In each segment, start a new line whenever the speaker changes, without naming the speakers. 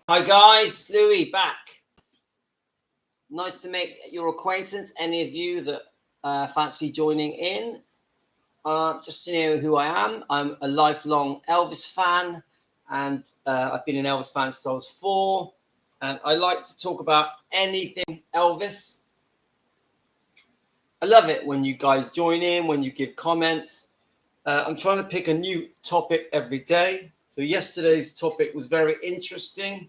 Hi guys, Louis back. Nice to make your acquaintance. Any of you that fancy joining in, just to know who I am. I'm a lifelong Elvis fan, and I've been an Elvis fan since I was 4. And I like to talk about anything Elvis. I love it when you guys join in, when you give comments. I'm trying to pick a new topic every day. So yesterday's topic was very interesting.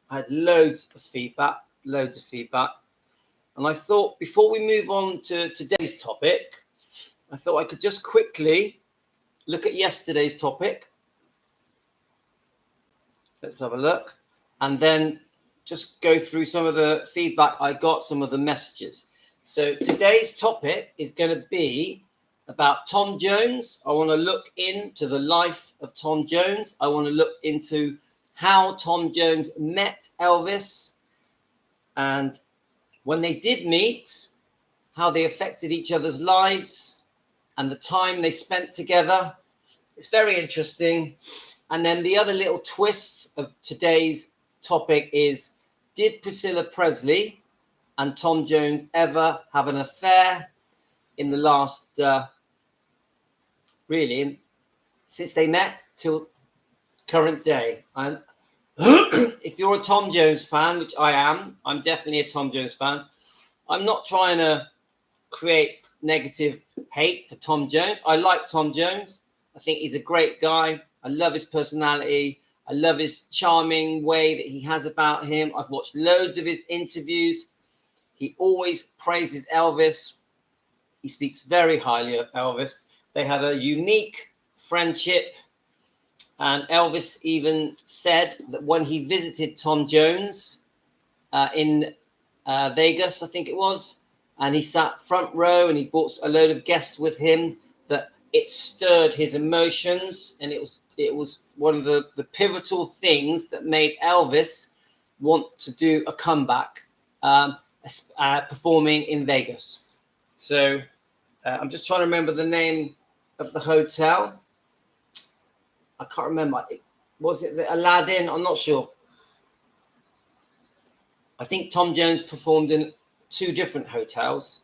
I had loads of feedback. And I thought before we move on to today's topic, I thought I could just quickly look at yesterday's topic. Let's have a look. And then just go through some of the feedback I got, some of the messages. So today's topic is going to be about Tom Jones. I want to look into the life of Tom Jones. I want to look into how Tom Jones met Elvis, and when they did meet, how they affected each other's lives and the time they spent together. It's very interesting. And then the other little twist of today's topic is, did Priscilla Presley and Tom Jones ever have an affair in the last, since they met till current day? And if you're a Tom Jones fan, which I am, I'm definitely a Tom Jones fan. I'm not trying to create negative hate for Tom Jones. I like Tom Jones. I think he's a great guy. I love his personality. I love his charming way that he has about him. I've watched loads of his interviews. He always praises Elvis. He speaks very highly of Elvis. They had a unique friendship. And Elvis even said that when he visited Tom Jones in Vegas, I think it was, and he sat front row and he brought a load of guests with him, that it stirred his emotions. And it was one of the pivotal things that made Elvis want to do a comeback, performing in Vegas. So I'm just trying to remember the name of the hotel. I can't remember. Was it the Aladdin? I'm not sure. I think Tom Jones performed in 2 different hotels.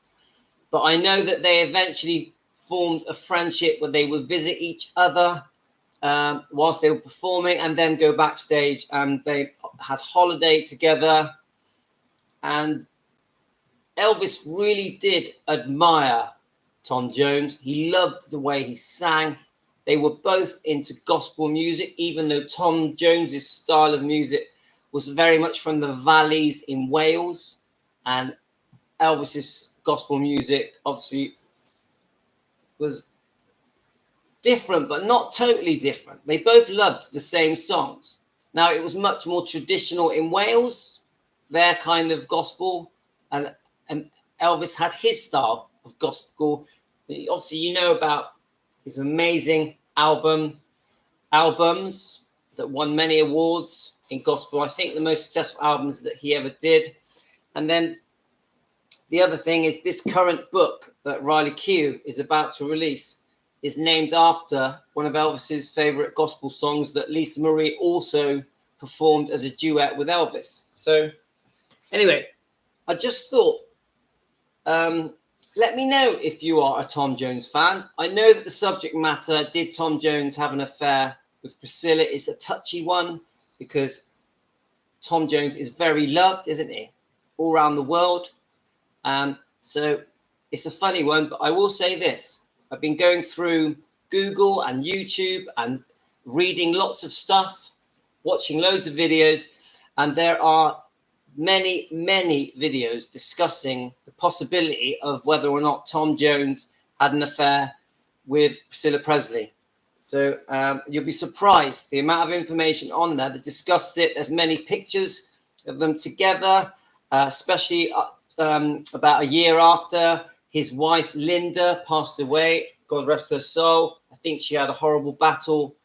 But I know that they eventually formed a friendship where they would visit each other whilst they were performing, and then go backstage, and they had holiday together. And Elvis really did admire Tom Jones. He loved the way he sang. They were both into gospel music, even though Tom Jones's style of music was very much from the valleys in Wales, and Elvis's gospel music obviously was different, but not totally different. They both loved the same songs. Now, it was much more traditional in Wales, their kind of gospel, and Elvis had his style of gospel. Obviously, you know about his amazing albums that won many awards in gospel. I think the most successful albums that he ever did. And then the other thing is, this current book that Riley Q is about to release is named after one of Elvis's favorite gospel songs that Lisa Marie also performed as a duet with Elvis. So anyway, I just thought, let me know if you are a Tom Jones fan. I know that the subject matter, did Tom Jones have an affair with Priscilla, is a touchy one, because Tom Jones is very loved, isn't he? All around the world. So it's a funny one, but I will say this. I've been going through Google and YouTube and reading lots of stuff, watching loads of videos, and there are many videos discussing the possibility of whether or not Tom Jones had an affair with Priscilla Presley. So you'll be surprised the amount of information on there that discussed it. There's many pictures of them together, especially about a year after his wife Linda passed away. God rest her soul. I think she had a horrible battle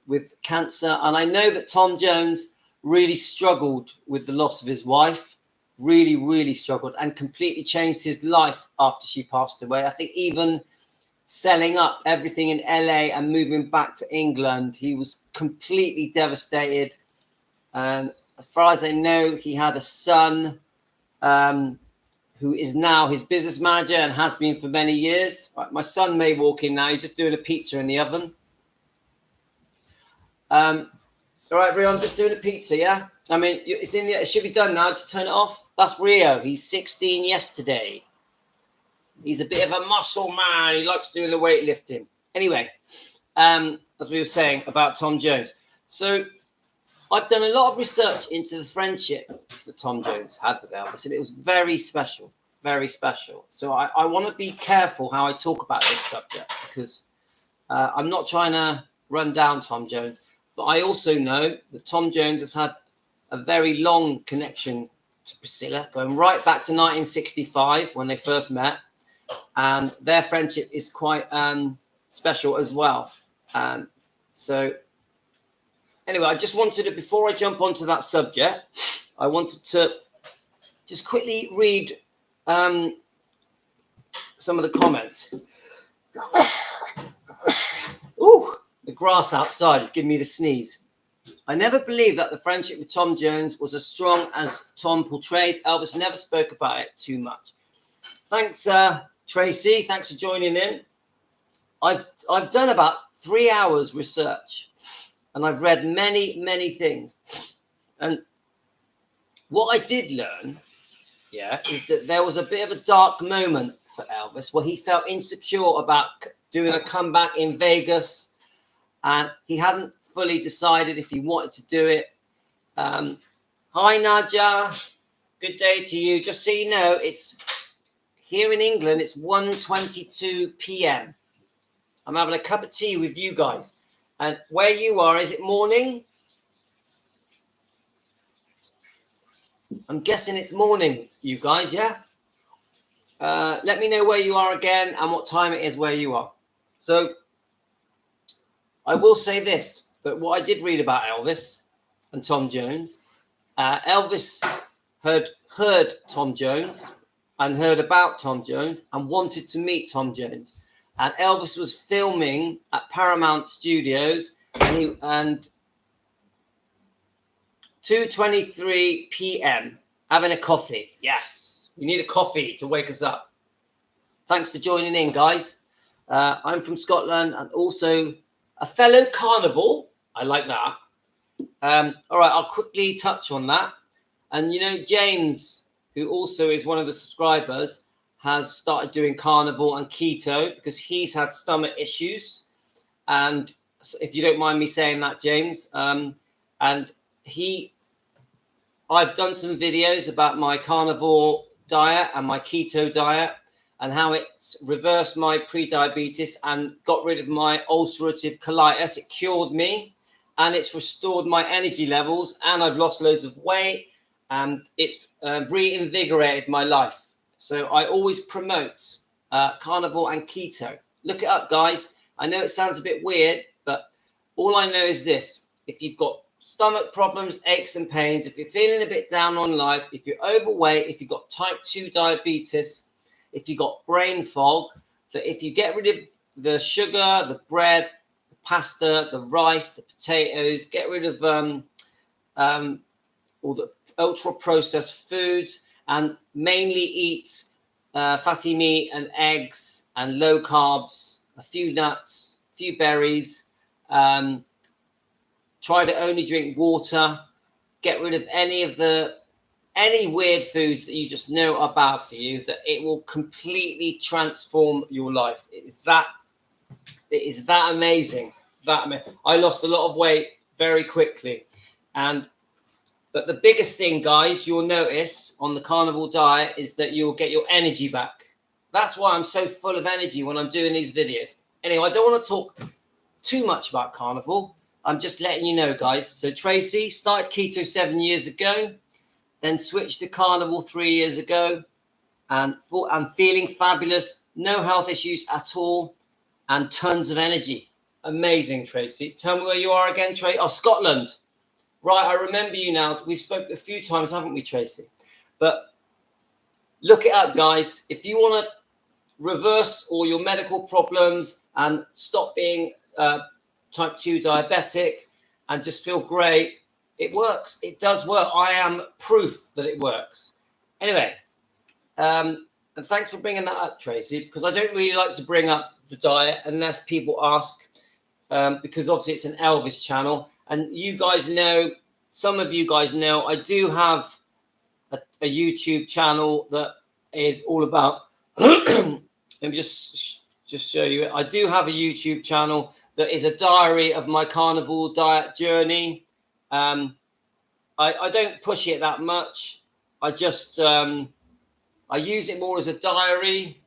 with cancer. And I know that Tom Jones really struggled with the loss of his wife, really struggled, and completely changed his life after she passed away. I think even selling up everything in LA and moving back to England, he was completely devastated. And As far as I know, he had a son who is now his business manager and has been for many years. Right, my son may walk in now. He's just doing a pizza in the oven. All right, Rio, I'm just doing a pizza, yeah? I mean, it's in the, it should be done now. Just turn it off. That's Rio. He's 16 yesterday. He's a bit of a muscle man. He likes doing the weightlifting. Anyway, as we were saying about Tom Jones. So I've done a lot of research into the friendship that Tom Jones had with Elvis, and it was very special, very special. So I want to be careful how I talk about this subject, because I'm not trying to run down Tom Jones, but I also know that Tom Jones has had a very long connection to Priscilla, going right back to 1965 when they first met, and their friendship is quite special as well. So anyway, I just wanted to, before I jump onto that subject, I wanted to just quickly read some of the comments. Ooh, the grass outside is giving me the sneeze. I never believed that the friendship with Tom Jones was as strong as Tom portrays. Elvis never spoke about it too much. Thanks, Tracy. Thanks for joining in. I've done about 3 hours research, and I've read many things. And what I did learn, is that there was a bit of a dark moment for Elvis where he felt insecure about doing a comeback in Vegas, and he hadn't fully decided if he wanted to do it. Hi, Nadia. Good day to you. Just so you know, it's here in England, it's 1:22 p.m. I'm having a cup of tea with you guys. And where you are, is it morning? I'm guessing it's morning, you guys, yeah? Let me know where you are again and what time it is where you are. So I will say this, but what I did read about Elvis and Tom Jones, Elvis heard Tom Jones and heard about Tom Jones and wanted to meet Tom Jones. And Elvis was filming at Paramount Studios, and 2:23 p.m. having a coffee. Yes, you need a coffee to wake us up. Thanks for joining in, guys. I'm from Scotland and also a fellow carnival. I like that. All right, I'll quickly touch on that. And you know, James, who also is one of the subscribers, has started doing carnivore and keto because he's had stomach issues. And if you don't mind me saying that, James, and I've done some videos about my carnivore diet and my keto diet and how it's reversed my pre-diabetes and got rid of my ulcerative colitis. It cured me and it's restored my energy levels, and I've lost loads of weight, and it's reinvigorated my life. So I always promote carnivore and keto. Look it up, guys. I know it sounds a bit weird, but all I know is this. If you've got stomach problems, aches and pains, if you're feeling a bit down on life, if you're overweight, if you've got type 2 diabetes, if you've got brain fog, that if you get rid of the sugar, the bread, the pasta, the rice, the potatoes, get rid of all the ultra-processed foods, and mainly eat fatty meat and eggs and low carbs, a few nuts, a few berries. Try to only drink water. Get rid of any weird foods that you just know are bad for you, that it will completely transform your life. It is that amazing. I lost a lot of weight very quickly. But the biggest thing, guys, you'll notice on the carnivore diet is that you'll get your energy back. That's why I'm so full of energy when I'm doing these videos. Anyway, I don't want to talk too much about carnivore. I'm just letting you know, guys. So Tracy started keto 7 years ago, then switched to carnivore 3 years ago, and I'm feeling fabulous. No health issues at all, and tons of energy. Amazing, Tracy. Tell me where you are again, Tracy. Oh, Scotland. Right, I remember you now. We've spoken a few times, haven't we, Tracy? But look it up, guys. If you want to reverse all your medical problems and stop being type 2 diabetic and just feel great, It works. It does work. I am proof that it works. Anyway, and thanks for bringing that up, Tracy, because I don't really like to bring up the diet unless people ask, because obviously it's an Elvis channel. And you guys know, some of you guys know, I do have a YouTube channel that is all about, let me just show you it. I do have a YouTube channel that is a diary of my carnivore diet journey. I don't push it that much. I just, I use it more as a diary.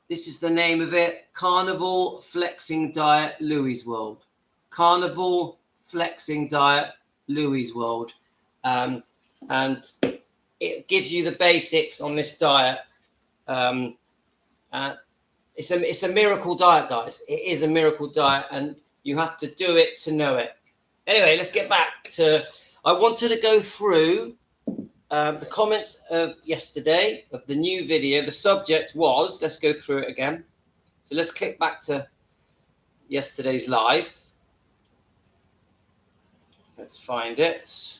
This is the name of it. Carnivore Flexing Diet, Louis World. Carnivore Flexing Diet, Louis World. And it gives you the basics on this diet. It's a miracle diet, guys. It is a miracle diet, and you have to do it to know it. Anyway, let's get back to, I wanted to go through the comments of yesterday of the new video. The subject was, let's go through it again. So let's click back to yesterday's live. Let's find it.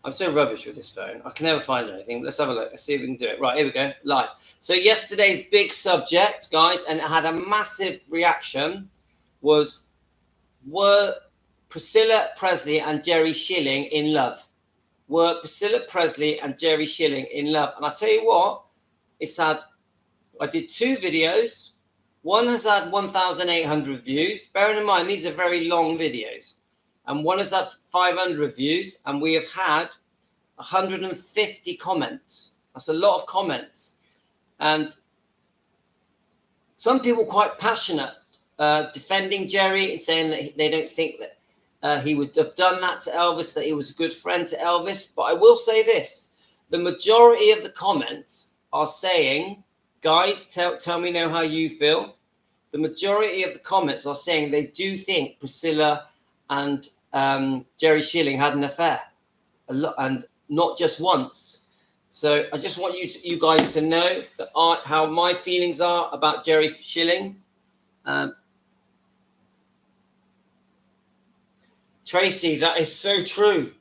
I'm so rubbish with this phone. I can never find anything. Let's have a look. Let's see if we can do it. Right, here we go. Live. So yesterday's big subject, guys, and it had a massive reaction, was, were Priscilla Presley and Jerry Schilling in love? Were Priscilla Presley and Jerry Schilling in love? And I tell you what, it's had, I did 2 videos. One has had 1,800 views. Bearing in mind, these are very long videos. And one has had 500 views. And we have had 150 comments. That's a lot of comments. And some people quite passionate, defending Jerry and saying that they don't think that he would have done that to Elvis, that he was a good friend to Elvis. But I will say this, the majority of the comments are saying, guys, tell me now how you feel. The majority of the comments are saying they do think Priscilla and Jerry Schilling had an affair, a lot, and not just once. So I just want you guys to know that how my feelings are about Jerry Schilling. Tracy, that is so true.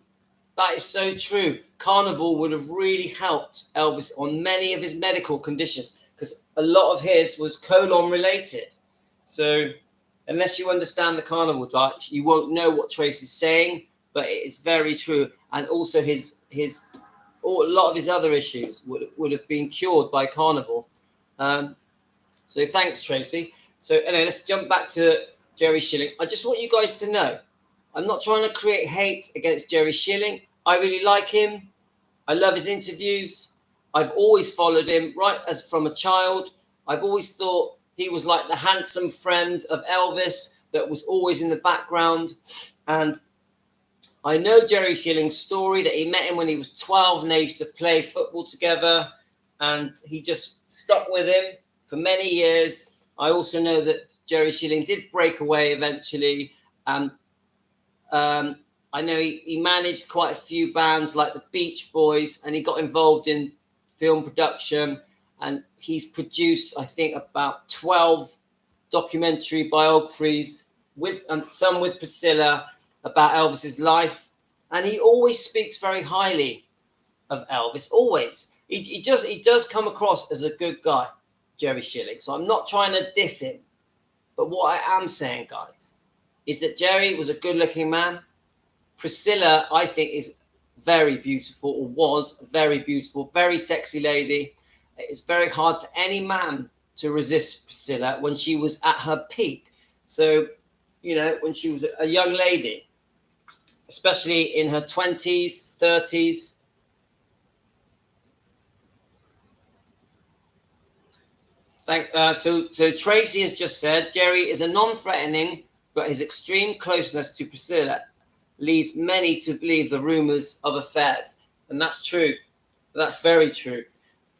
That is so true. Carnivore would have really helped Elvis on many of his medical conditions, because a lot of his was colon related. So unless you understand the carnivore diet, you won't know what Tracy's saying, but it is very true. And also a lot of his other issues would have been cured by carnivore. So thanks, Tracy. So anyway, let's jump back to Jerry Schilling. I just want you guys to know, I'm not trying to create hate against Jerry Schilling. I really like him. I love his interviews. I've always followed him right as from a child. I've always thought he was like the handsome friend of Elvis that was always in the background. And I know Jerry Schilling's story, that he met him when he was 12 and they used to play football together. And he just stuck with him for many years. I also know that Jerry Schilling did break away eventually. I know he managed quite a few bands like the Beach Boys, and he got involved in film production, and he's produced, I think, about 12 documentary biographies some with Priscilla about Elvis's life. And he always speaks very highly of Elvis, always. He does come across as a good guy, Jerry Schilling. So I'm not trying to diss him. But what I am saying, guys, is that Jerry was a good-looking man. Priscilla, I think, is very beautiful, or was very beautiful, very sexy lady. It's very hard for any man to resist Priscilla when she was at her peak. So, you know, when she was a young lady, especially in her 20s, 30s. So Tracy has just said, Jerry is a non-threatening, but his extreme closeness to Priscilla leads many to believe the rumors of affairs. And that's true. That's very true.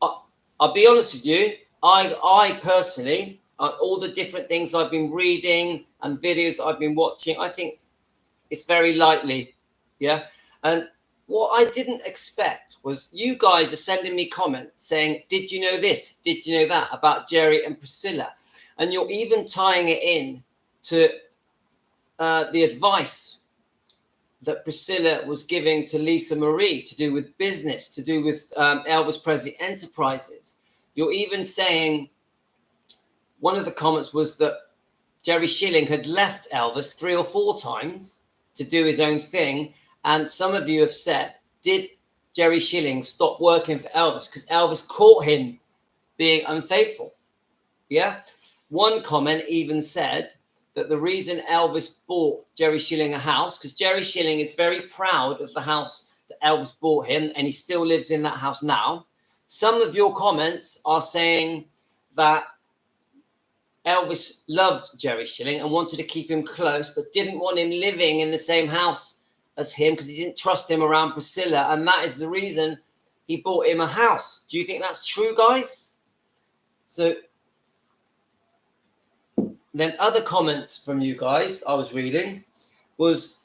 I'll be honest with you. I personally, all the different things I've been reading and videos I've been watching, I think it's very likely. Yeah. And what I didn't expect was you guys are sending me comments saying, did you know this? Did you know that about Jerry and Priscilla? And you're even tying it in to the advice that Priscilla was giving to Lisa Marie to do with business, to do with Elvis Presley Enterprises. You're even saying, one of the comments was that Jerry Schilling had left Elvis 3 or 4 times to do his own thing. And some of you have said, did Jerry Schilling stop working for Elvis because Elvis caught him being unfaithful? Yeah. One comment even said that the reason Elvis bought Jerry Schilling a house, because Jerry Schilling is very proud of the house that Elvis bought him, and he still lives in that house now. Some of your comments are saying that Elvis loved Jerry Schilling and wanted to keep him close, but didn't want him living in the same house as him because he didn't trust him around Priscilla, and that is the reason he bought him a house. Do you think that's true, guys? So then other comments from you guys I was reading was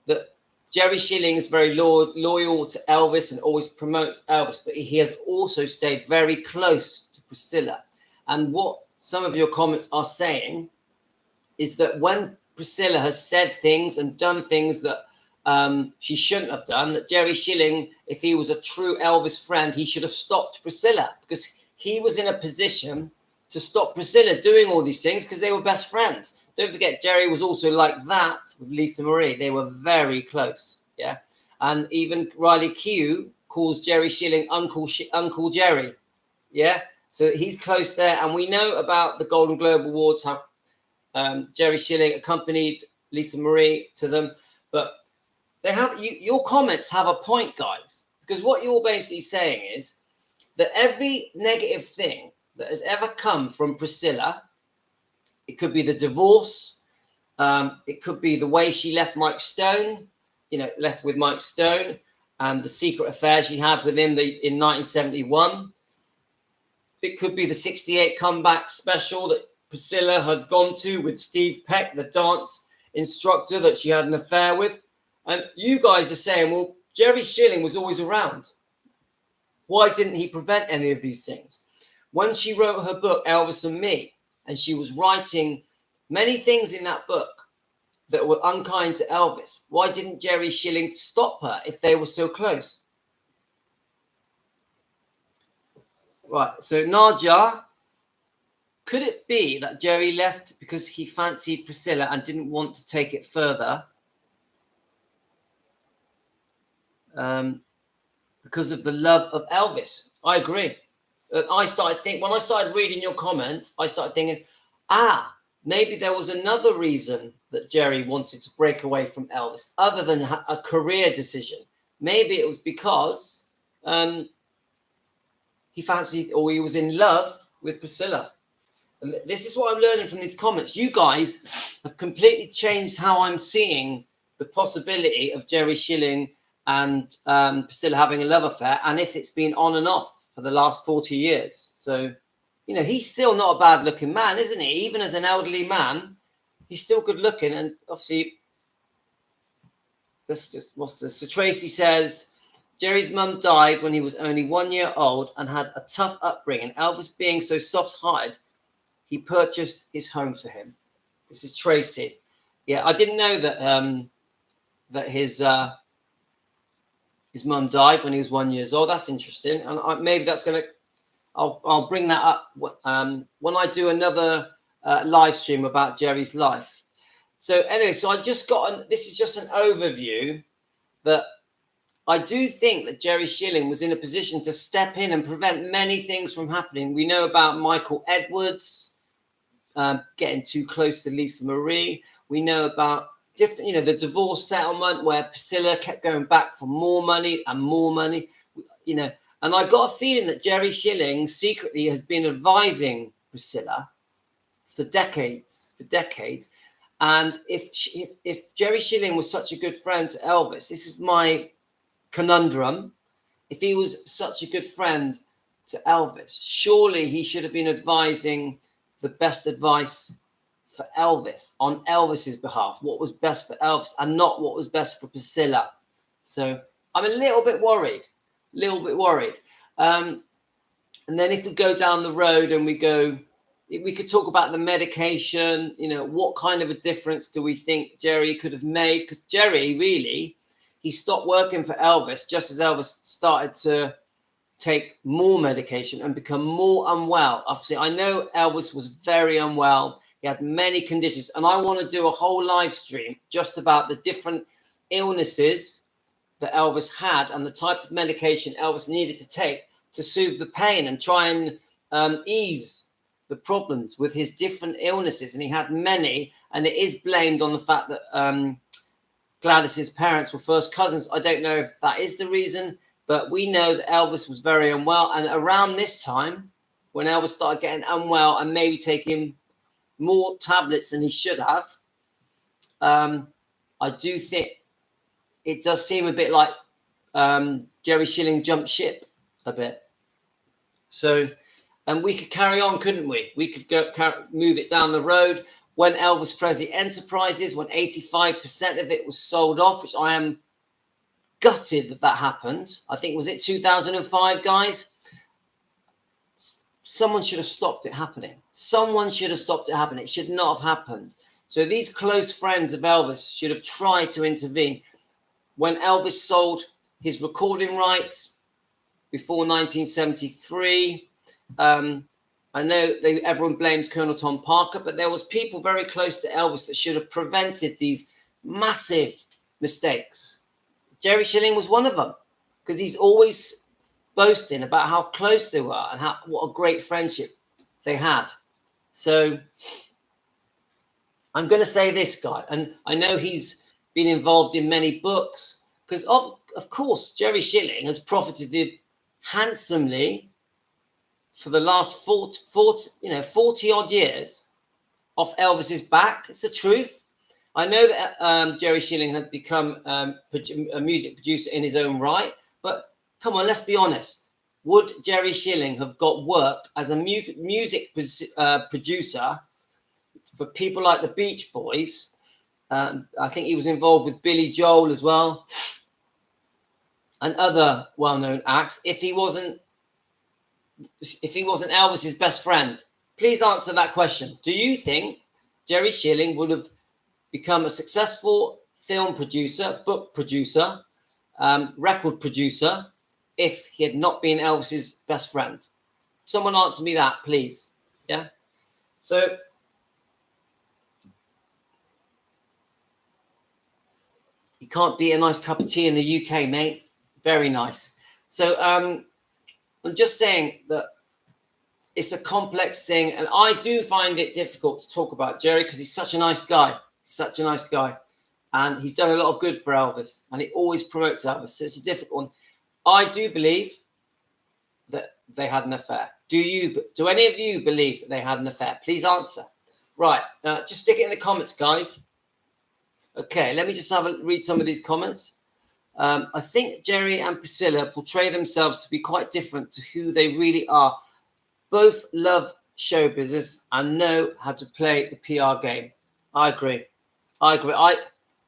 that Jerry Schilling is very loyal to Elvis and always promotes Elvis, but he has also stayed very close to Priscilla. And what some of your comments are saying is that when Priscilla has said things and done things that she shouldn't have done, that Jerry Schilling, if he was a true Elvis friend, he should have stopped Priscilla, because he was in a position to stop Priscilla doing all these things because they were best friends. Don't forget, Jerry was also like that with Lisa Marie. They were very close, yeah? And even Riley Keough calls Jerry Schilling Uncle Jerry, yeah? So he's close there. And we know about the Golden Globe Awards, how Jerry Schilling accompanied Lisa Marie to them. But they have your comments have a point, guys, because what you're basically saying is that every negative thing that has ever come from Priscilla, it could be the divorce, it could be the way she left Mike Stone, left with Mike Stone, and the secret affair she had with him in 1971. It could be the 68 comeback special that Priscilla had gone to with Steve Peck, the dance instructor that she had an affair with. And you guys are saying, well, Jerry Schilling was always around. Why didn't he prevent any of these things? When she wrote her book, Elvis and Me, and she was writing many things in that book that were unkind to Elvis, why didn't Jerry Schilling stop her if they were so close? Right, so Nadia, could it be that Jerry left because he fancied Priscilla and didn't want to take it further? Because of the love of Elvis. I agree. When I started reading your comments, I started thinking, maybe there was another reason that Jerry wanted to break away from Elvis other than a career decision. Maybe it was because he fancied, or he was in love with Priscilla. And this is what I'm learning from these comments. You guys have completely changed how I'm seeing the possibility of Jerry Schilling and Priscilla having a love affair, and if it's been on and off for the last 40 years. So, he's still not a bad looking man, isn't he? Even as an elderly man, he's still good looking. And obviously, so Tracy says, Jerry's mum died when he was only 1 year old and had a tough upbringing. Elvis being so soft-hearted, he purchased his home for him. This is Tracy. Yeah, I didn't know that his mum died when he was 1 year old. That's interesting, and maybe that's going to. I'll bring that up when I do another live stream about Jerry's life. So anyway, so I just got. This is just an overview that I do think that Jerry Schilling was in a position to step in and prevent many things from happening. We know about Michael Edwards getting too close to Lisa Marie. We know about different, the divorce settlement where Priscilla kept going back for more money and more money, and I got a feeling that Jerry Schilling secretly has been advising Priscilla for decades. And if Jerry Schilling was such a good friend to Elvis, this is my conundrum. If he was such a good friend to Elvis, surely he should have been advising the best advice for Elvis on Elvis's behalf, what was best for Elvis and not what was best for Priscilla. So I'm a little bit worried. And then if we go down the road and we go, we could talk about the medication. You know, what kind of a difference do we think Jerry could have made? Because Jerry really, he stopped working for Elvis just as Elvis started to take more medication and become more unwell. Obviously, I know Elvis was very unwell. He had many conditions, and I want to do a whole live stream just about the different illnesses that Elvis had and the type of medication Elvis needed to take to soothe the pain and try and ease the problems with his different illnesses. And he had many, and it is blamed on the fact that Gladys's parents were first cousins. I don't know if that is the reason, but we know that Elvis was very unwell. And around this time, when Elvis started getting unwell and maybe taking more tablets than he should have, I do think it does seem a bit like Jerry Schilling jumped ship a bit. So, and we could carry on, couldn't we? We could move it down the road. When Elvis Presley Enterprises, when 85% of it was sold off, which I am gutted that happened. I think, was it 2005, guys? Someone should have stopped it happening. Someone should have stopped it happening. It should not have happened. So these close friends of Elvis should have tried to intervene. When Elvis sold his recording rights before 1973, I know everyone blames Colonel Tom Parker, but there was people very close to Elvis that should have prevented these massive mistakes. Jerry Schilling was one of them, because he's always boasting about how close they were and what a great friendship they had. So I'm going to say this, guy, and I know he's been involved in many books, because of course Jerry Schilling has profited handsomely for the last 40 odd years off Elvis's back. It's the truth. I know that Jerry Schilling had become a music producer in his own right, but come on, let's be honest. Would Jerry Schilling have got work as a music producer for people like the Beach Boys? I think he was involved with Billy Joel as well, and other well-known acts. If he wasn't Elvis's best friend? Please answer that question. Do you think Jerry Schilling would have become a successful film producer, book producer, record producer if he had not been Elvis's best friend? Someone answer me that, please. Yeah. So you can't beat a nice cup of tea in the UK, mate. Very nice. So I'm just saying that it's a complex thing, and I do find it difficult to talk about Jerry because he's such a nice guy. Such a nice guy. And he's done a lot of good for Elvis, and he always promotes Elvis. So it's a difficult one. I do believe that they had an affair. Do any of you believe that they had an affair? Please answer. Right. Just stick it in the comments, guys. Okay, let me just read some of these comments. I think Jerry and Priscilla portray themselves to be quite different to who they really are. Both love show business and know how to play the PR game. I agree.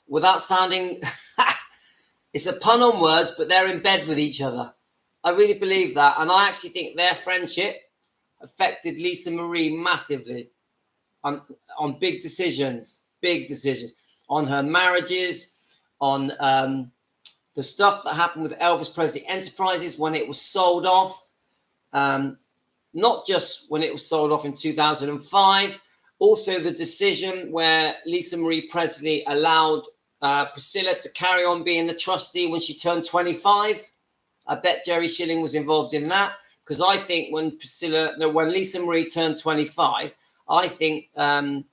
Without sounding, it's a pun on words, but they're in bed with each other. I really believe that. And I actually think their friendship affected Lisa Marie massively on big decisions, on her marriages, on the stuff that happened with Elvis Presley Enterprises when it was sold off. Not just when it was sold off in 2005, also the decision where Lisa Marie Presley allowed Priscilla to carry on being the trustee when she turned 25. I bet Jerry Schilling was involved in that, because I think when Lisa Marie turned 25, I think that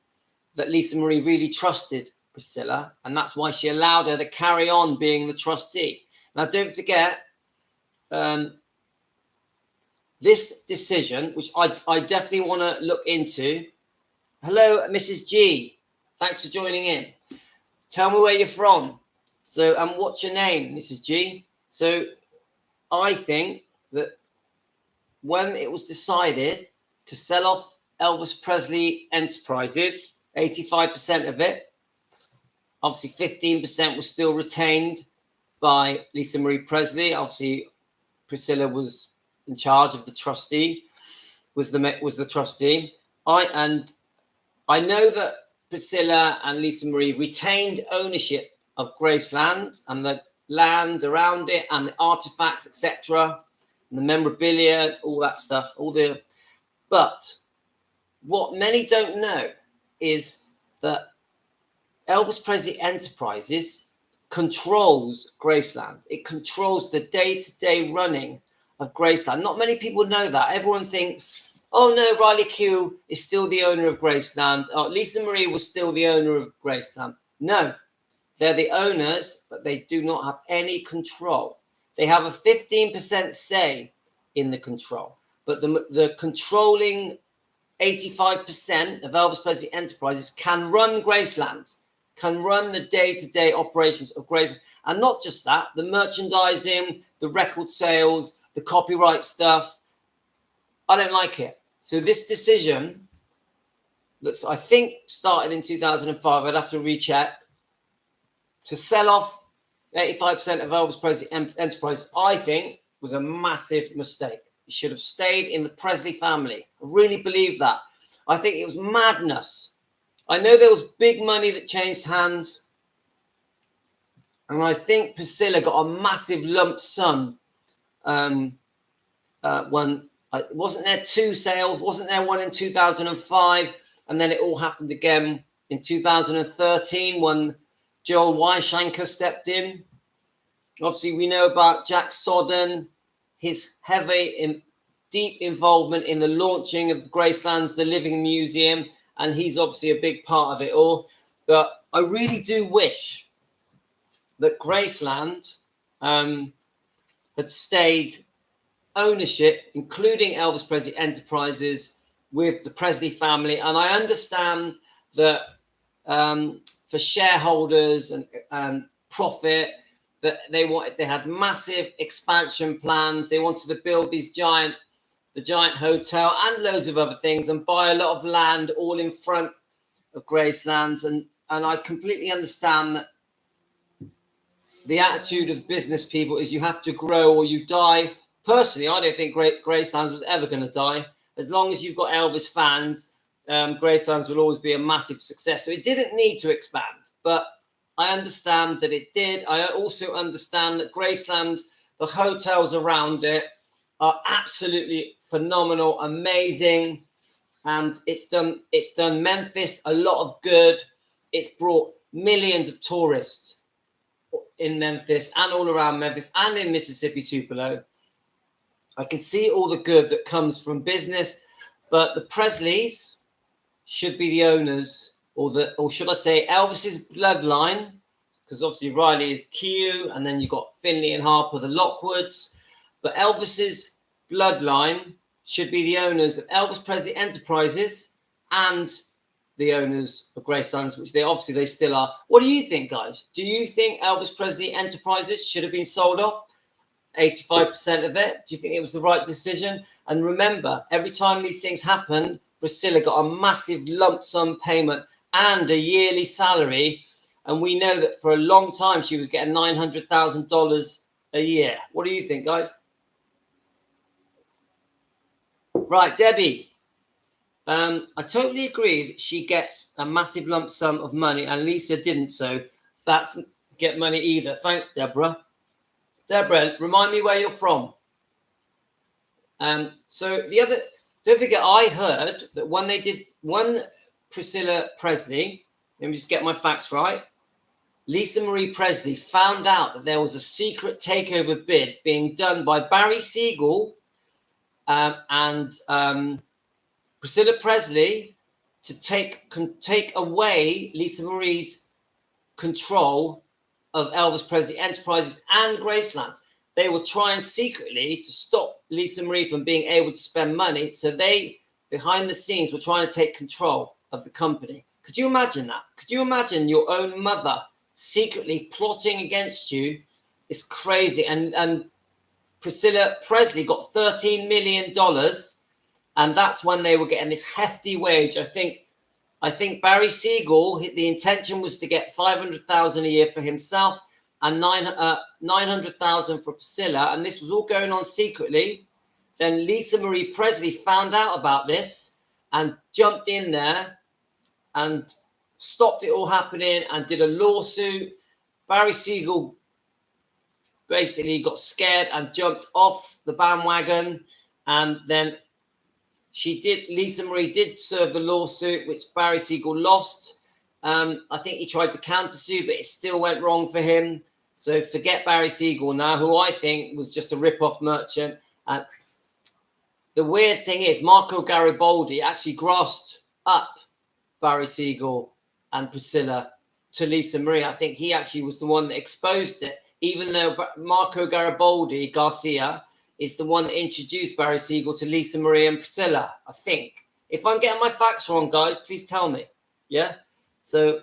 Lisa Marie really trusted Priscilla, and that's why she allowed her to carry on being the trustee. Now, don't forget, this decision, which I definitely want to look into. Hello, Mrs. G. Thanks for joining in. Tell me where you're from. So, and what's your name, Mrs. G? So, I think that when it was decided to sell off Elvis Presley Enterprises, 85% of it, obviously 15% was still retained by Lisa Marie Presley. Obviously, Priscilla was in charge of the trustee, was the trustee. I know that Priscilla and Lisa Marie retained ownership of Graceland and the land around it and the artifacts, etc., and the memorabilia, all that stuff, but what many don't know is that Elvis Presley Enterprises controls Graceland. It controls the day-to-day running of Graceland. Not many people know that. Everyone thinks, oh no, Riley Q is still the owner of Graceland. Oh, Lisa Marie was still the owner of Graceland. No, they're the owners, but they do not have any control. They have a 15% say in the control, but the controlling 85% of Elvis Presley Enterprises can run Graceland, can run the day-to-day operations of Graceland. And not just that, the merchandising, the record sales, the copyright stuff. I don't like it. So this decision, that's I think started in 2005, I'd have to recheck, to sell off 85% of Elvis Presley Enterprise, I think was a massive mistake. It should have stayed in the Presley family. I really believe that. I think it was madness. I know there was big money that changed hands. And I think Priscilla got a massive lump sum. Wasn't there two sales? Wasn't there one in 2005? And then it all happened again in 2013 when Joel Weishanker stepped in. Obviously, we know about Jack Sodden, his deep involvement in the launching of Graceland's The Living Museum, and he's obviously a big part of it all. But I really do wish that Graceland had stayed ownership, including Elvis Presley Enterprises, with the Presley family. And I understand that for shareholders and profit, that they had massive expansion plans. They wanted to build the giant hotel and loads of other things and buy a lot of land all in front of Graceland. And I completely understand that the attitude of business people is you have to grow or you die. Personally, I don't think Graceland was ever going to die. As long as you've got Elvis fans, Graceland will always be a massive success. So it didn't need to expand, but I understand that it did. I also understand that Graceland, the hotels around it, are absolutely phenomenal, amazing, and it's done Memphis a lot of good. It's brought millions of tourists in Memphis and all around Memphis and in Mississippi Tupelo. I can see all the good that comes from business, but the Presleys should be the owners, or should I say Elvis's bloodline, because obviously Riley is Q, and then you've got Finley and Harper, the Lockwoods, but Elvis's bloodline should be the owners of Elvis Presley Enterprises and the owners of Graceland, which they still are. What do you think, guys? Do you think Elvis Presley Enterprises should have been sold off? 85% of it? Do you think it was the right decision? And remember, every time these things happen, Priscilla got a massive lump sum payment and a yearly salary. And we know that for a long time, she was getting $900,000 a year. What do you think, guys? Right, Debbie. I totally agree that she gets a massive lump sum of money and Lisa didn't. So that's get money either. Thanks, Deborah. Deborah, remind me where you're from. So don't forget, I heard that when Priscilla Presley, let me just get my facts right. Lisa Marie Presley found out that there was a secret takeover bid being done by Barry Siegel and Priscilla Presley to take away Lisa Marie's control of Elvis Presley Enterprises and Graceland. They were trying secretly to stop Lisa Marie from being able to spend money. So they, behind the scenes, were trying to take control of the company. Could you imagine that? Could you imagine your own mother secretly plotting against you? It's crazy. And Priscilla Presley got $13 million. And that's when they were getting this hefty wage. I think Barry Siegel, the intention was to get $500,000 a year for himself and $900,000 for Priscilla. And this was all going on secretly. Then Lisa Marie Presley found out about this and jumped in there and stopped it all happening and did a lawsuit. Barry Siegel basically got scared and jumped off the bandwagon, and then Lisa Marie did serve the lawsuit, which Barry Siegel lost. I think he tried to countersue, but it still went wrong for him. So forget Barry Siegel now, who I think was just a rip-off merchant. And the weird thing is, Marco Garibaldi actually grasped up Barry Siegel and Priscilla to Lisa Marie. I think he actually was the one that exposed it, even though Marco Garibaldi Garcia is the one that introduced Barry Siegel to Lisa Marie and Priscilla, I think. If I'm getting my facts wrong, guys, please tell me. Yeah? So,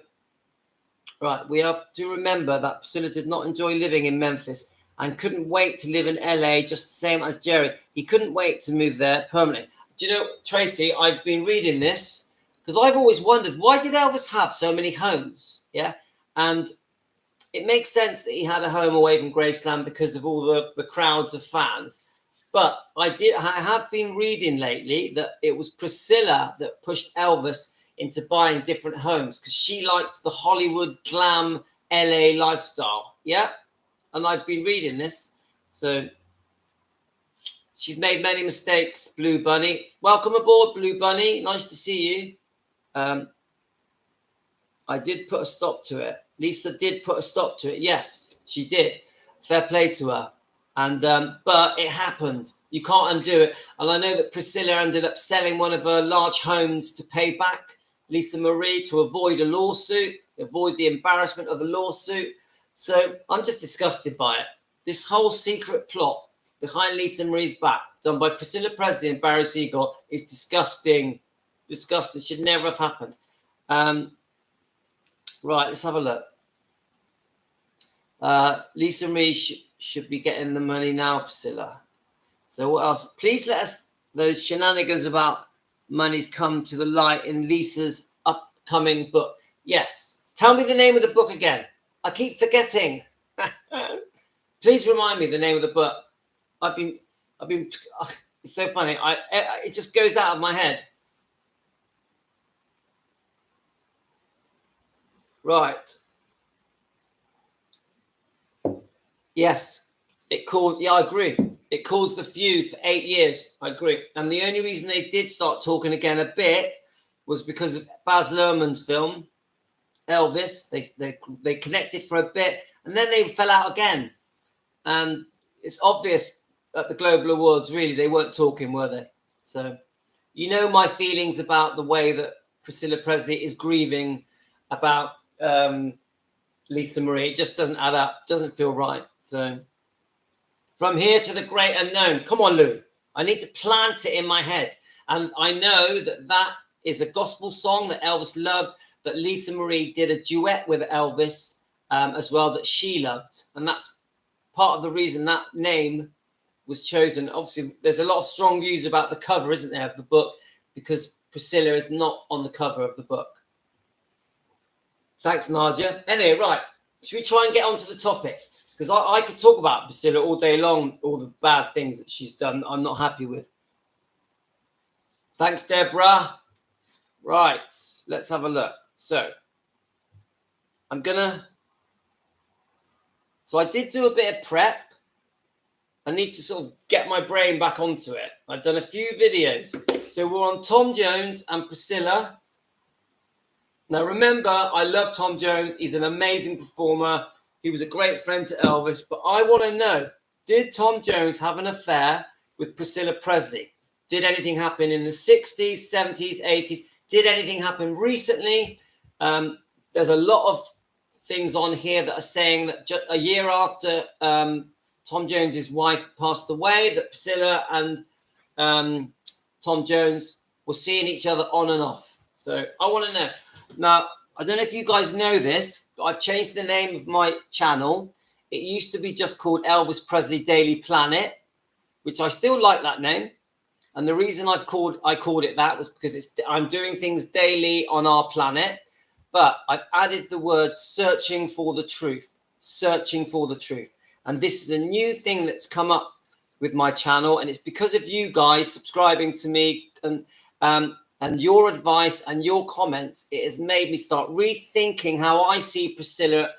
right, we have to remember that Priscilla did not enjoy living in Memphis and couldn't wait to live in LA, just the same as Jerry. He couldn't wait to move there permanently. Do you know, Tracy, I've been reading this because I've always wondered, why did Elvis have so many homes? Yeah? And it makes sense that he had a home away from Graceland because of all the crowds of fans. But I have been reading lately that it was Priscilla that pushed Elvis into buying different homes because she liked the Hollywood glam LA lifestyle. Yeah. And I've been reading this. So she's made many mistakes, Blue Bunny. Welcome aboard, Blue Bunny. Nice to see you. I did put a stop to it. Lisa did put a stop to it. Yes, she did. Fair play to her. And but it happened. You can't undo it. And I know that Priscilla ended up selling one of her large homes to pay back Lisa Marie to avoid a lawsuit, avoid the embarrassment of a lawsuit. So I'm just disgusted by it. This whole secret plot behind Lisa Marie's back, done by Priscilla Presley and Barry Siegel, is disgusting. Disgusting. Should never have happened. Right, let's have a look. Lisa Marie should be getting the money now, Priscilla. So what else? Please let us, those shenanigans about money's come to the light in Lisa's upcoming book. Yes. Tell me the name of the book again. I keep forgetting. Please remind me the name of the book. I've been, it's so funny. It just goes out of my head. Right. Yes. I agree. It caused the feud for 8 years. I agree. And the only reason they did start talking again a bit was because of Baz Luhrmann's film, Elvis. They connected for a bit and then they fell out again. And it's obvious that the global awards, really, they weren't talking, were they? So, you know my feelings about the way that Priscilla Presley is grieving about Lisa Marie. It just doesn't add up. Doesn't feel right. So, from here to the great unknown. Come on, Louis. I need to plant it in my head. And I know that is a gospel song that Elvis loved, that Lisa Marie did a duet with Elvis as well, that she loved. And that's part of the reason that name was chosen. Obviously, there's a lot of strong views about the cover, isn't there, of the book, because Priscilla is not on the cover of the book. Thanks, Nadia. Anyway, right. Should we try and get on to the topic? Because I could talk about Priscilla all day long, all the bad things that she's done I'm not happy with. Thanks, Deborah. Right, let's have a look. So, I did do a bit of prep. I need to sort of get my brain back onto it. I've done a few videos. So, we're on Tom Jones and Priscilla. Now, remember, I love Tom Jones. He's an amazing performer. He was a great friend to Elvis. But I want to know, did Tom Jones have an affair with Priscilla Presley? Did anything happen in the 60s, 70s, 80s? Did anything happen recently? There's a lot of things on here that are saying that just a year after Tom Jones's wife passed away, that Priscilla and Tom Jones were seeing each other on and off. So I want to know. Now, I don't know if you guys know this, but I've changed the name of my channel. It used to be just called Elvis Presley Daily Planet, which I still like that name. And the reason I called it that was because I'm doing things daily on our planet, but I've added the word searching for the truth, searching for the truth. And this is a new thing that's come up with my channel. And it's because of you guys subscribing to me and and your advice and your comments, it has made me start rethinking how I see Priscilla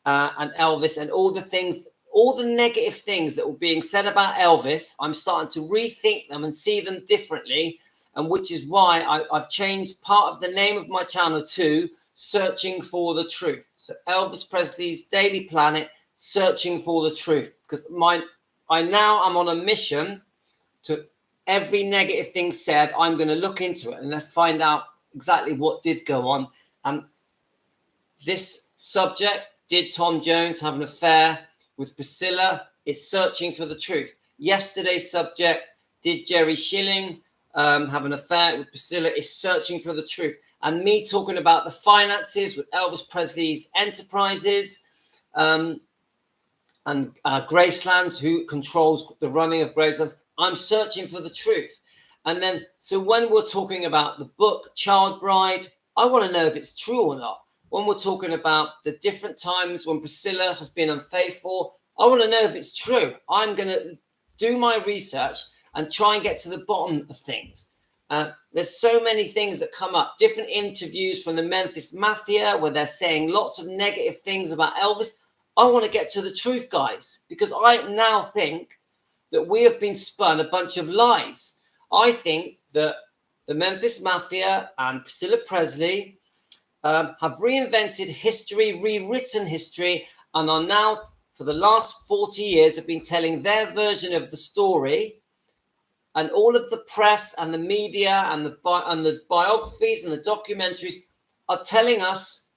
and Elvis, and all the things, all the negative things that were being said about Elvis. I'm starting to rethink them and see them differently, and which is why I've changed part of the name of my channel to Searching for the Truth. So Elvis Presley's Daily Planet, Searching for the Truth, because I'm on a mission to every negative thing said. I'm going to look into it and let's find out exactly what did go on. And this subject, did Tom Jones have an affair with Priscilla, is searching for the truth. Yesterday's subject, did Jerry Schilling have an affair with Priscilla, is searching for the truth. And me talking about the finances with Elvis Presley's enterprises, and Gracelands, who controls the running of Gracelands, I'm searching for the truth. And then, so when we're talking about the book Child Bride, I want to know if it's true or not. When we're talking about the different times when Priscilla has been unfaithful, I want to know if it's true. I'm going to do my research and try and get to the bottom of things. There's so many things that come up, different interviews from the Memphis Mafia where they're saying lots of negative things about Elvis. I want to get to the truth, guys, because I now think that we have been spun a bunch of lies. I think that the Memphis Mafia and Priscilla Presley have reinvented history, rewritten history, and are now, for the last 40 years, have been telling their version of the story. And all of the press and the media and the biographies and the documentaries are telling us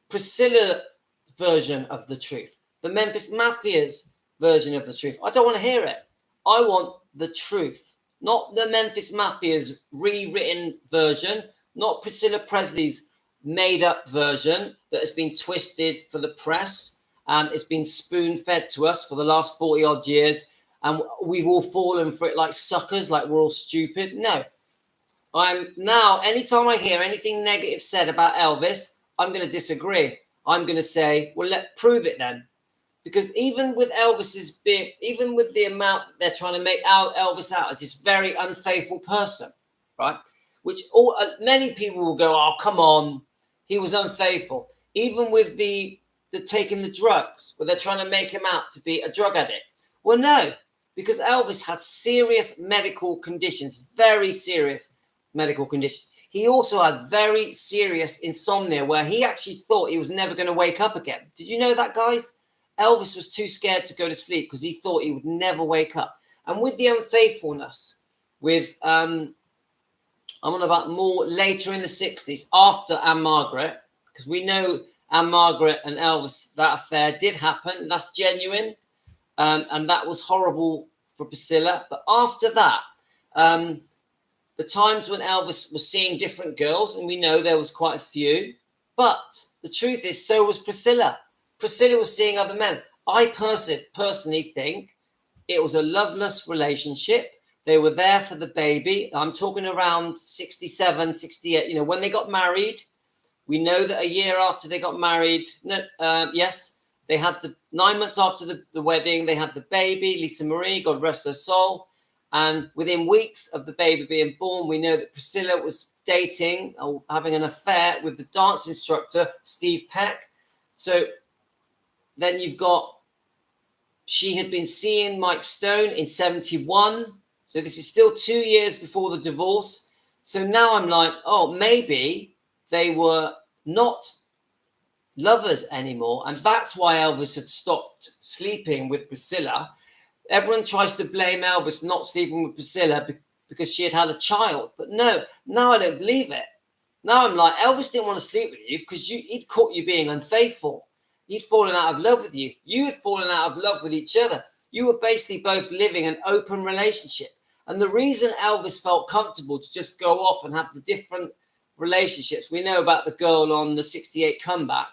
Priscilla's version of the truth, the Memphis Mafia's version of the truth. I don't want to hear it. I want the truth, not the Memphis Mafia's rewritten version, not Priscilla Presley's made up version that has been twisted for the press and it's been spoon fed to us for the last 40 odd years. And we've all fallen for it like suckers, like we're all stupid. No, I'm now, anytime I hear anything negative said about Elvis, I'm going to disagree. I'm going to say, well, prove it then. Because even with Elvis's being, even with the amount that they're trying to make out Elvis out as this very unfaithful person, right? Which many people will go, oh, come on, he was unfaithful. Even with the taking the drugs, where they're trying to make him out to be a drug addict. Well, no, because Elvis had serious medical conditions, very serious medical conditions. He also had very serious insomnia where he actually thought he was never going to wake up again. Did you know that, guys? Elvis was too scared to go to sleep because he thought he would never wake up. And with the unfaithfulness, with, I'm on about more later in the 60s, after Anne Margaret, because we know Anne Margaret and Elvis, that affair did happen. That's genuine. And that was horrible for Priscilla. But after that, the times when Elvis was seeing different girls, and we know there was quite a few, but the truth is, so was Priscilla. Priscilla was seeing other men. I personally think it was a loveless relationship. They were there for the baby. I'm talking around 67, 68. You know, when they got married, we know that a year after they got married, yes, they had 9 months after the wedding, they had the baby, Lisa Marie, God rest her soul. And within weeks of the baby being born, we know that Priscilla was dating or having an affair with the dance instructor, Steve Peck. So then you've got, she had been seeing Mike Stone in 71. So this is still 2 years before the divorce. So now I'm like, oh, maybe they were not lovers anymore. And that's why Elvis had stopped sleeping with Priscilla. Everyone tries to blame Elvis not sleeping with Priscilla because she had a child. But no, now I don't believe it. Now I'm like, Elvis didn't want to sleep with you because he'd caught you being unfaithful. He'd fallen out of love with you. You had fallen out of love with each other. You were basically both living an open relationship. And the reason Elvis felt comfortable to just go off and have the different relationships, we know about the girl on the 68 comeback,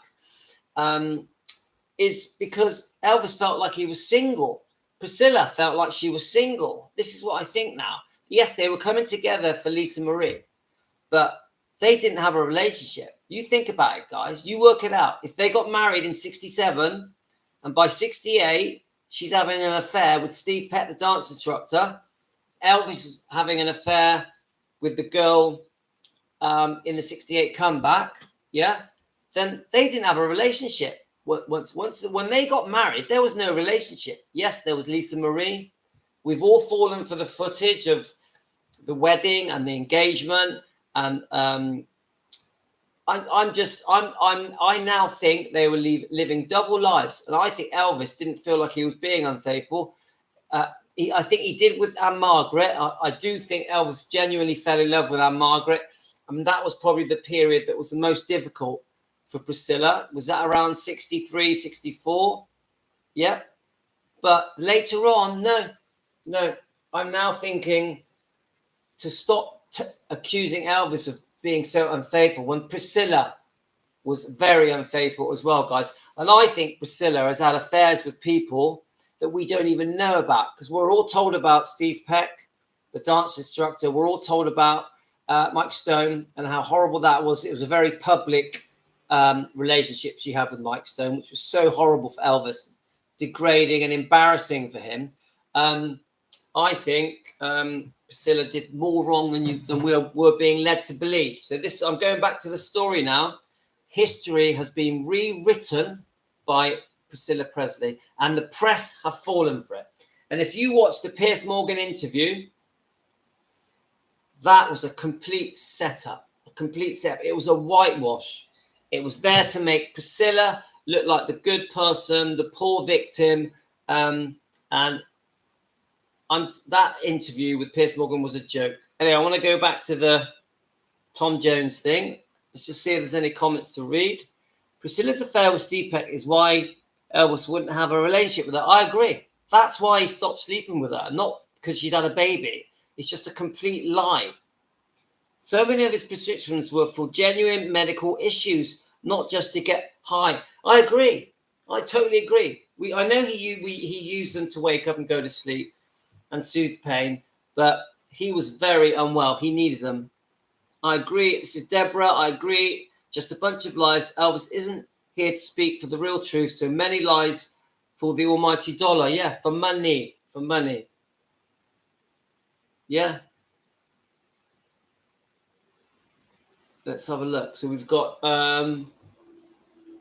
is because Elvis felt like he was single. Priscilla felt like she was single. This is what I think now. Yes, they were coming together for Lisa Marie, but they didn't have a relationship. You think about it, guys. You work it out. If they got married in 67 and by 68, she's having an affair with Steve Peck, the dance instructor. Elvis is having an affair with the girl in the 68 comeback, yeah, then they didn't have a relationship. Once when they got married, there was no relationship. Yes, there was Lisa Marie. We've all fallen for the footage of the wedding and the engagement, and I now think they were living double lives, and I think Elvis didn't feel like he was being unfaithful. I think he did with Anne Margaret. I do think Elvis genuinely fell in love with Anne Margaret, and that was probably the period that was the most difficult for Priscilla. Was that around 63, 64? Yeah. But later on, no. I'm now thinking to stop accusing Elvis of being so unfaithful when Priscilla was very unfaithful as well, guys. And I think Priscilla has had affairs with people that we don't even know about, because we're all told about Steve Peck, the dance instructor. We're all told about Mike Stone and how horrible that was. It was a very public relationship she had with Mike Stone, which was so horrible for Elvis, degrading and embarrassing for him. I think Priscilla did more wrong than we're being led to believe. So I'm going back to the story now. History has been rewritten by Priscilla Presley, and the press have fallen for it. And if you watch the Piers Morgan interview, that was a complete setup. It was a whitewash. It was there to make Priscilla look like the good person, the poor victim, and that interview with Piers Morgan was a joke. Anyway, I want to go back to the Tom Jones thing. Let's just see if there's any comments to read. Priscilla's affair with Steve Peck is why Elvis wouldn't have a relationship with her. I agree. That's why he stopped sleeping with her, not because she's had a baby. It's just a complete lie. So many of his prescriptions were for genuine medical issues, not just to get high. I agree. I totally agree. I know he used them to wake up and go to sleep and soothe pain, but he was very unwell. He needed them. I agree. This is Deborah. I agree. Just a bunch of lies. Elvis isn't here to speak for the real truth. So many lies for the almighty dollar. Yeah, for money. For money. Yeah. Let's have a look. So we've got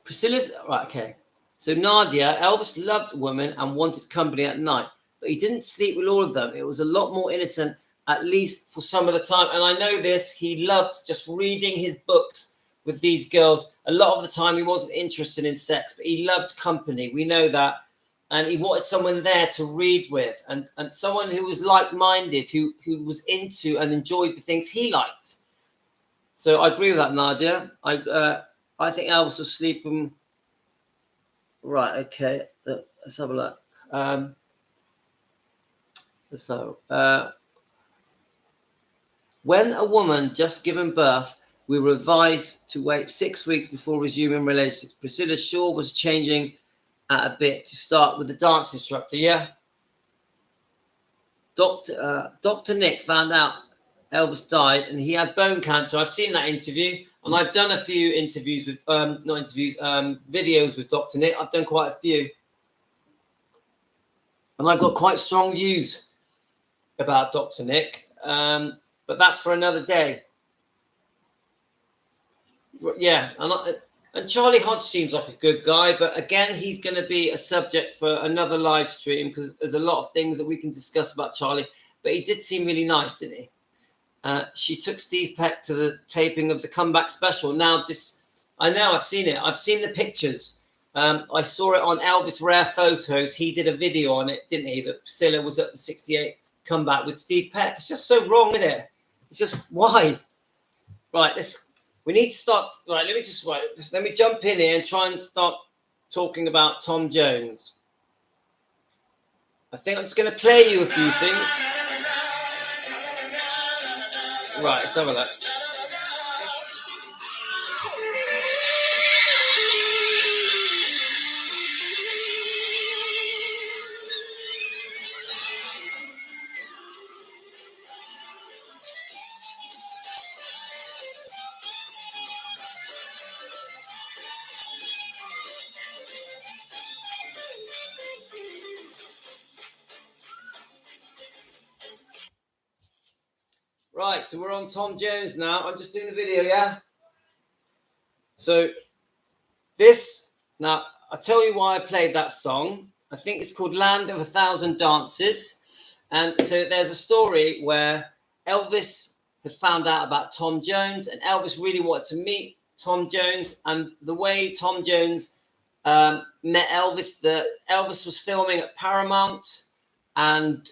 Priscilla's. Right, okay. So Nadia, Elvis loved women and wanted company at night, but he didn't sleep with all of them. It was a lot more innocent, at least for some of the time. And I know this. He loved just reading his books with these girls. A lot of the time he wasn't interested in sex, but he loved company. We know that. And he wanted someone there to read with, and someone who was like-minded, who was into and enjoyed the things he liked. So I agree with that, Nadia. I think Elvis was sleeping. Right, okay. Let's have a look. When a woman just given birth, we were advised to wait 6 weeks before resuming relationships. Priscilla Shaw was changing at a bit to start with the dance instructor. Yeah. Dr. Nick found out Elvis died and he had bone cancer. I've seen that interview, and I've done a few interviews with, videos with Dr. Nick. I've done quite a few. And I've got quite strong views about Dr. Nick. But that's for another day. Yeah. And Charlie Hodge seems like a good guy, but again, he's going to be a subject for another live stream, because there's a lot of things that we can discuss about Charlie. But he did seem really nice, didn't he? She took Steve Peck to the taping of the comeback special. Now, I know, I've seen it. I've seen the pictures. I saw it on Elvis Rare Photos. He did a video on it, didn't he? That Priscilla was at the 68 comeback with Steve Peck. It's just so wrong, isn't it? It's just, why? Right, we need to start. Right, let me jump in here and try and start talking about Tom Jones. I think I'm just going to play you a few things. Right, let's have a look. Right, so we're on Tom Jones now. I'm just doing the video, yeah? So this, now, I'll tell you why I played that song. I think it's called Land of a Thousand Dances. And so there's a story where Elvis had found out about Tom Jones, and Elvis really wanted to meet Tom Jones. And the way Tom Jones met Elvis, Elvis was filming at Paramount, and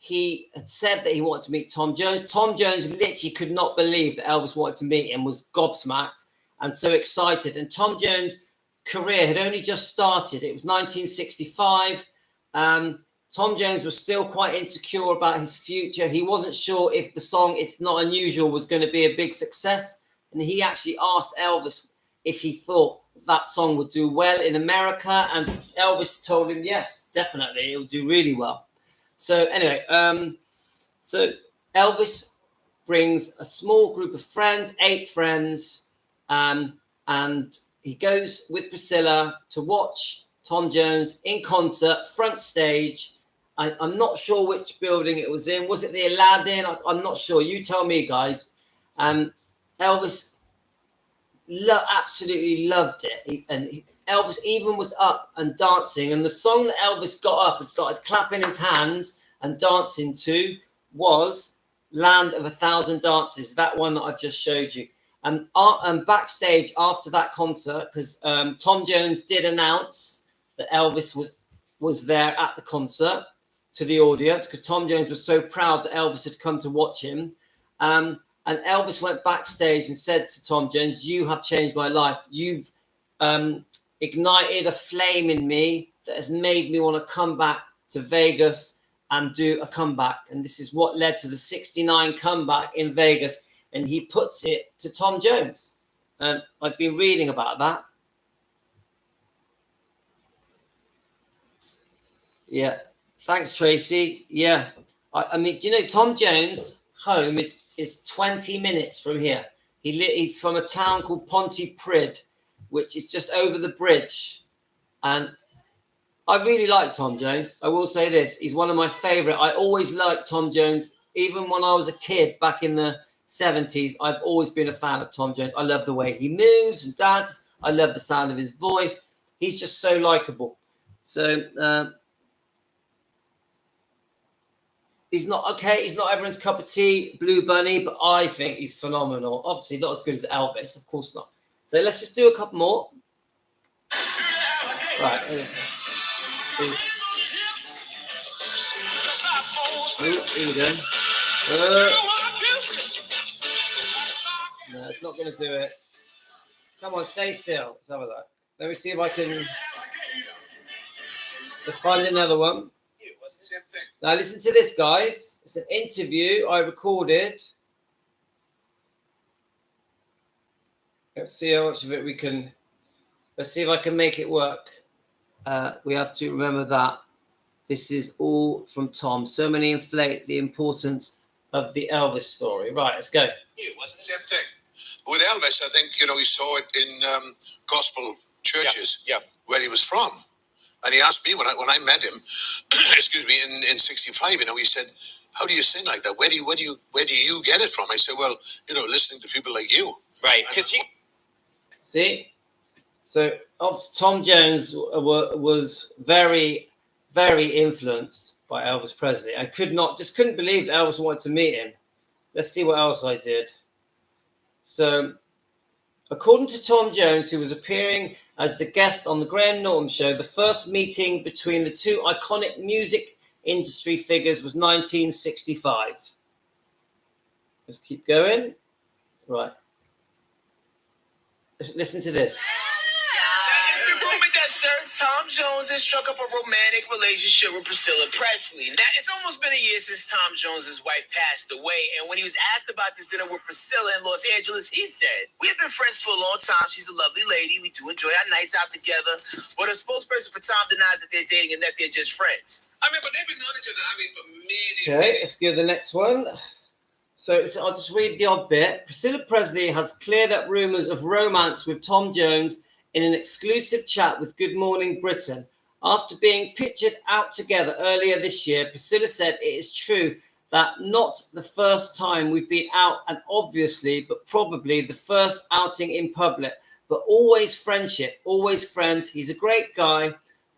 he had said that he wanted to meet Tom Jones. Tom Jones literally could not believe that Elvis wanted to meet him, was gobsmacked and so excited. And Tom Jones' career had only just started. It was 1965. Tom Jones was still quite insecure about his future. He wasn't sure if the song It's Not Unusual was going to be a big success. And he actually asked Elvis if he thought that song would do well in America. And Elvis told him, yes, definitely, it will do really well. So anyway, so Elvis brings a small group of friends, 8 friends, and he goes with Priscilla to watch Tom Jones in concert, front stage. I'm not sure which building it was in. Was it the Aladdin? I'm not sure. You tell me, guys. Elvis absolutely loved it. Elvis even was up and dancing. And the song that Elvis got up and started clapping his hands and dancing to was Land of a Thousand Dances, that one that I've just showed you. And backstage after that concert, because Tom Jones did announce that Elvis was there at the concert to the audience, because Tom Jones was so proud that Elvis had come to watch him. And Elvis went backstage and said to Tom Jones, "You have changed my life. You've ignited a flame in me that has made me want to come back to Vegas and do a comeback." And this is what led to the 69 comeback in Vegas. And he puts it to Tom Jones. And I've been reading about that. Yeah. Thanks, Tracy. Yeah. I mean, do you know Tom Jones' home is 20 minutes from here. He's from a town called Pontypridd, which is just over the bridge. And I really like Tom Jones. I will say this. He's one of my favourite. I always liked Tom Jones. Even when I was a kid back in the 70s, I've always been a fan of Tom Jones. I love the way he moves and dances. I love the sound of his voice. He's just so likable. So he's not everyone's cup of tea, Blue Bunny, but I think he's phenomenal. Obviously not as good as Elvis, of course not. So let's just do a couple more. Right. Here we go. No, it's not going to do it. Come on, stay still. Let's have a look. Let me see if I can. Let's find another one. Now listen to this, guys. It's an interview I recorded. Let's see how much of it we can. Let's see if I can make it work. We have to remember that this is all from Tom. So many inflate the importance of the Elvis story. Right, let's go.
It wasn't the same thing. With Elvis, I think, we saw it in gospel churches where he was from. And he asked me when I met him, excuse me, in 65, he said, "How do you sing like that? Where do you get it from?" I said, "Well, listening to people like you."
Right, because
See? So Tom Jones was very, very influenced by Elvis Presley. I couldn't believe that Elvis wanted to meet him. Let's see what else I did. So, according to Tom Jones, who was appearing as the guest on the Graham Norton show, the first meeting between the two iconic music industry figures was 1965. Let's keep going. Right. Listen to this.
Tom Jones has struck up a romantic relationship with Priscilla Presley. Now, it's almost been a year since Tom Jones' wife passed away, and when he was asked about this dinner with Priscilla in Los Angeles, he said, "We have been friends for a long time. She's a lovely lady. We do enjoy our nights out together." But a spokesperson for Tom denies that they're dating and that they're just friends.
But they've been knowing each other, for many
Okay, let's go to the next one. So I'll just read the odd bit. Priscilla Presley has cleared up rumours of romance with Tom Jones in an exclusive chat with Good Morning Britain. After being pictured out together earlier this year, Priscilla said it is true that not the first time we've been out, and obviously, but probably the first outing in public, but always friendship, always friends. He's a great guy.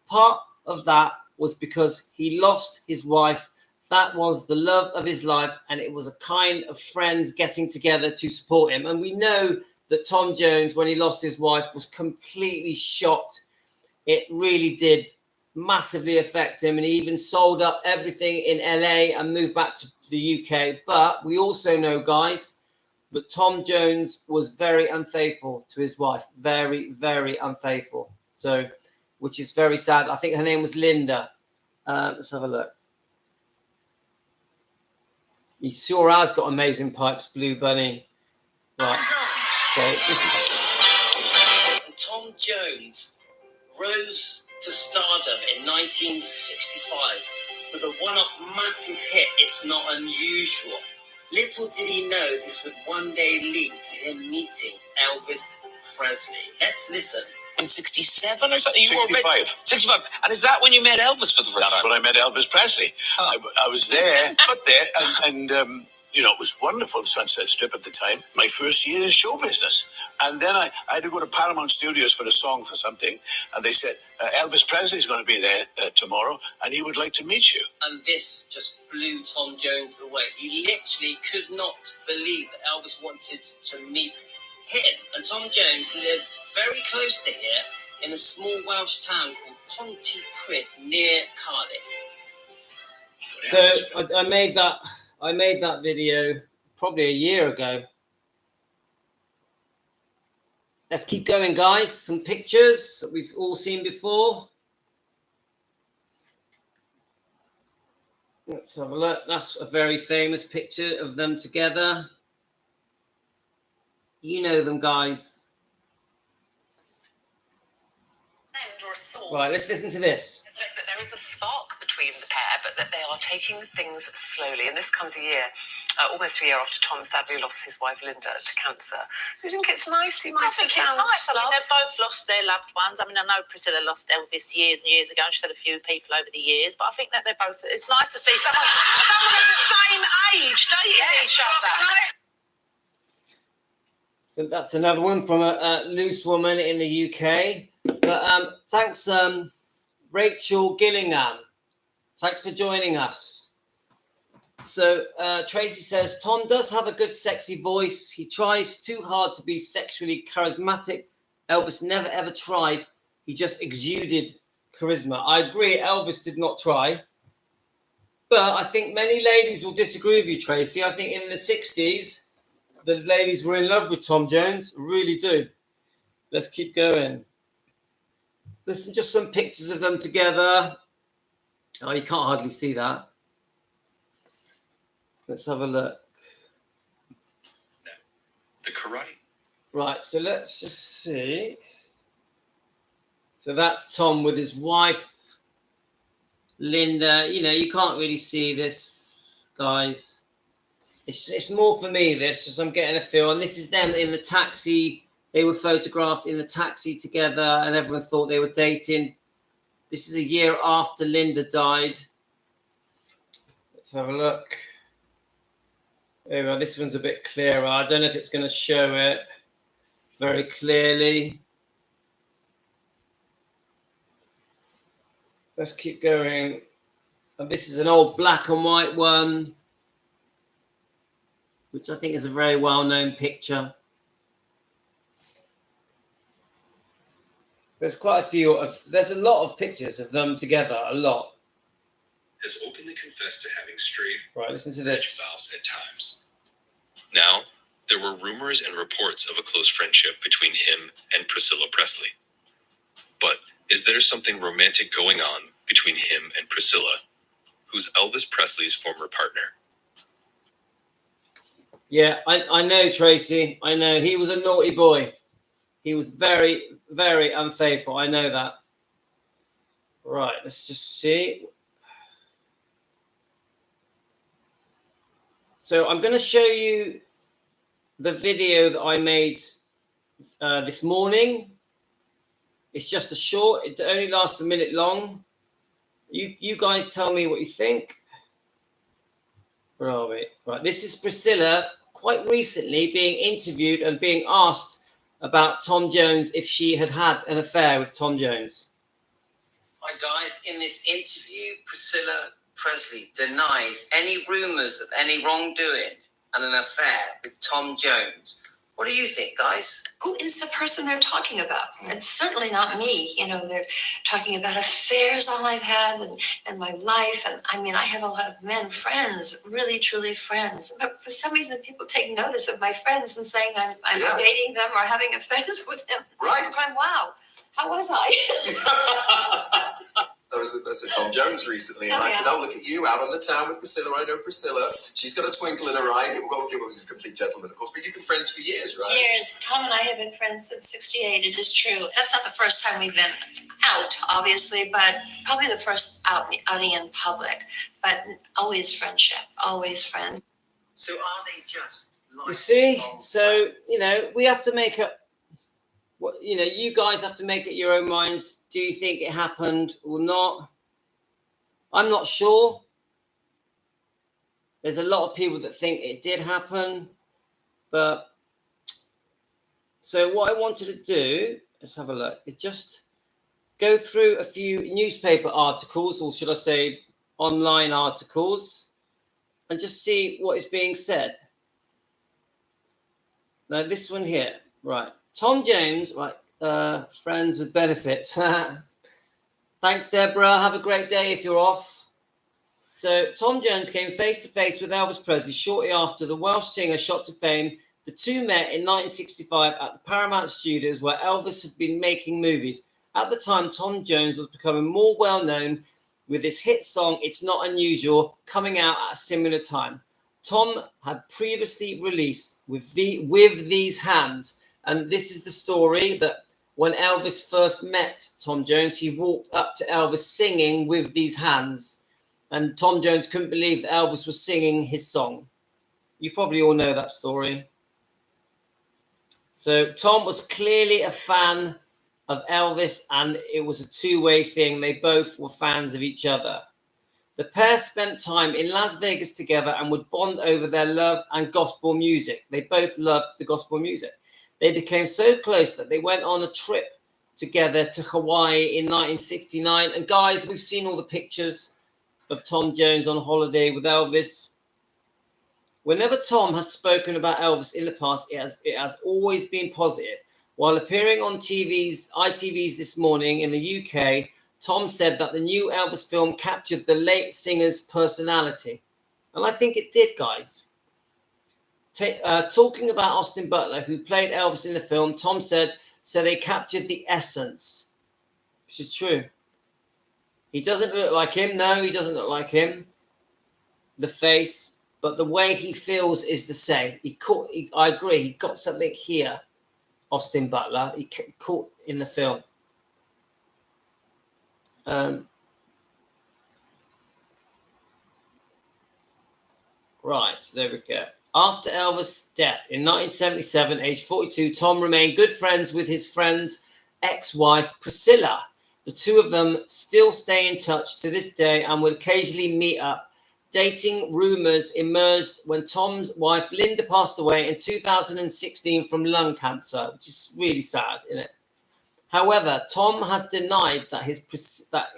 Part of that was because he lost his wife. That was the love of his life, and it was a kind of friends getting together to support him. And we know that Tom Jones, when he lost his wife, was completely shocked. It really did massively affect him, and he even sold up everything in LA and moved back to the UK. But we also know, guys, that Tom Jones was very unfaithful to his wife. Very, very unfaithful. So, which is very sad. I think her name was Linda. Let's have a look. He sure has got amazing pipes, Blue Bunny. Right. So this is Tom Jones rose to stardom in 1965 with a one-off massive hit, It's Not Unusual. Little did he know this would one day lead to him meeting Elvis Presley. Let's listen.
In 67 or something?
65.
65. And is that when you met Elvis for the first
That's
time?
when I met Elvis Presley. I was there, and it was wonderful, Sunset Strip at the time. My first year in show business. And then I had to go to Paramount Studios for a song for something. And they said, Elvis Presley's going to be there tomorrow, and he would like to meet you.
And this just blew Tom Jones away. He literally could not believe that Elvis wanted to meet him. And Tom Jones lived very close to here in a small Welsh town called Pontypridd near Cardiff. So I made that video probably a year ago. Let's keep going, guys. Some pictures that we've all seen before. Let's have a look. That's a very famous picture of them together. You know them, guys. Right, let's listen to this.
That there is a spark between the pair, but that they are taking things slowly. And this comes almost a year after Tom sadly lost his wife Linda to cancer. So you think it's nice?
I think it's nice. I mean, they've both lost their loved ones. I mean, I know Priscilla lost Elvis years and years ago, and she's had a few people over the years. But I think that they're both. It's nice to see someone of the same age dating each other.
So that's another one from a loose woman in the UK. But thanks, Rachel Gillingham. Thanks for joining us. So Tracy says, Tom does have a good sexy voice. He tries too hard to be sexually charismatic. Elvis never ever tried. He just exuded charisma. I agree, Elvis did not try. But I think many ladies will disagree with you, Tracy. I think in the 60s, the ladies were in love with Tom Jones. Really do. Let's keep going. There's just some pictures of them together. Oh, you can't hardly see that. Let's have a look.
No. The karate.
Right, so let's just see. So that's Tom with his wife, Linda. You can't really see this, guys. It's more for me, this, just I'm getting a feel. And this is them in the taxi. They were photographed in the taxi together, and everyone thought they were dating. This is a year after Linda died. Let's have a look. There we go. This one's a bit clearer. I don't know if it's going to show it very clearly. Let's keep going. And this is an old black and white one, which I think is a very well-known picture. There's quite a few there's a lot of pictures of them together, a lot.
Has openly confessed to having strayed
right, listen to this.
vows at times. Now, there were rumors and reports of a close friendship between him and Priscilla Presley. But is there something romantic going on between him and Priscilla, who's Elvis Presley's former partner?
Yeah, I know, Tracy. I know. He was a naughty boy. He was very, very unfaithful. I know that. Right, let's just see. So I'm going to show you the video that I made this morning. It's just a short. It only lasts a minute long. You guys tell me what you think. Where are we? Right, this is Priscilla quite recently being interviewed and being asked about Tom Jones if she had had an affair with Tom Jones. Hi guys, in this interview, Priscilla Presley denies any rumours of any wrongdoing and an affair with Tom Jones. What do you think, guys?
Who is the person they're talking about? It's certainly not me. You know, they're talking about affairs all I've had and my life. And I mean, I have a lot of men friends, really, truly friends. But for some reason, people take notice of my friends and saying I'm dating them or having affairs with them.
Right.
I'm going, wow, how was I?
That's a Tom Jones recently, and I said, "Oh, look at you out on the town with Priscilla. I know Priscilla. She's got a twinkle in her eye." Well, he was a complete gentleman, of course, but you've been friends for years, right?
Years. Tom and I have been friends since '68. It is true. That's not the first time we've been out, obviously, but probably the first outing in public. But always friendship, always friends.
So are they just like you see? So, you know, we have to make up. You know, you guys have to make it your own minds. Do you think it happened or not? I'm not sure. There's a lot of people that think it did happen. But so what I wanted to do, let's have a look, is just go through a few newspaper articles, or should I say online articles, and just see what is being said. Now, this one here, right. Tom Jones, right, friends with benefits. Thanks, Deborah. Have a great day if you're off. So Tom Jones came face to face with Elvis Presley shortly after the Welsh singer shot to fame. The two met in 1965 at the Paramount Studios, where Elvis had been making movies. At the time, Tom Jones was becoming more well-known with his hit song, It's Not Unusual, coming out at a similar time. Tom had previously released With These Hands. And this is the story that when Elvis first met Tom Jones, he walked up to Elvis singing With These Hands. And Tom Jones couldn't believe that Elvis was singing his song. You probably all know that story. So Tom was clearly a fan of Elvis, and it was a two-way thing. They both were fans of each other. The pair spent time in Las Vegas together and would bond over their love and gospel music. They both loved the gospel music. They became so close that they went on a trip together to Hawaii in 1969. And guys, we've seen all the pictures of Tom Jones on holiday with Elvis. Whenever Tom has spoken about Elvis in the past, it has always been positive. While appearing on ITV's This Morning in the UK, Tom said that the new Elvis film captured the late singer's personality. And I think it did, guys. Talking about Austin Butler, who played Elvis in the film, Tom said, so they captured the essence, which is true. He doesn't look like him. No, he doesn't look like him. The face, but the way he feels is the same. I agree. He got something here, Austin Butler. He caught in the film. Right, there we go. After Elvis' death in 1977, aged 42, Tom remained good friends with his friend's ex-wife, Priscilla. The two of them still stay in touch to this day and will occasionally meet up. Dating rumors emerged when Tom's wife, Linda, passed away in 2016 from lung cancer, which is really sad, isn't it? However, Tom has denied that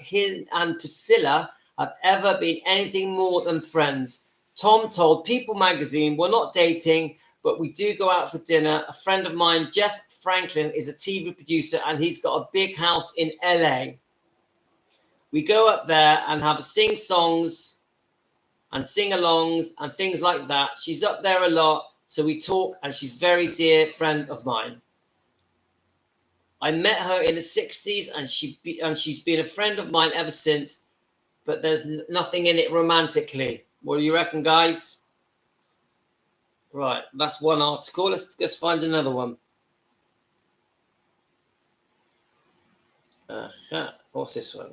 he and Priscilla have ever been anything more than friends. Tom told People magazine, we're not dating, but we do go out for dinner. A friend of mine, Jeff Franklin, is a TV producer and he's got a big house in LA. We go up there and have sing songs and sing-alongs and things like that. She's up there a lot, so we talk, and she's a very dear friend of mine. I met her in the 60s and she's been a friend of mine ever since, but there's nothing in it romantically. What do you reckon, guys? Right, that's one article. Let's find another one. What's this one?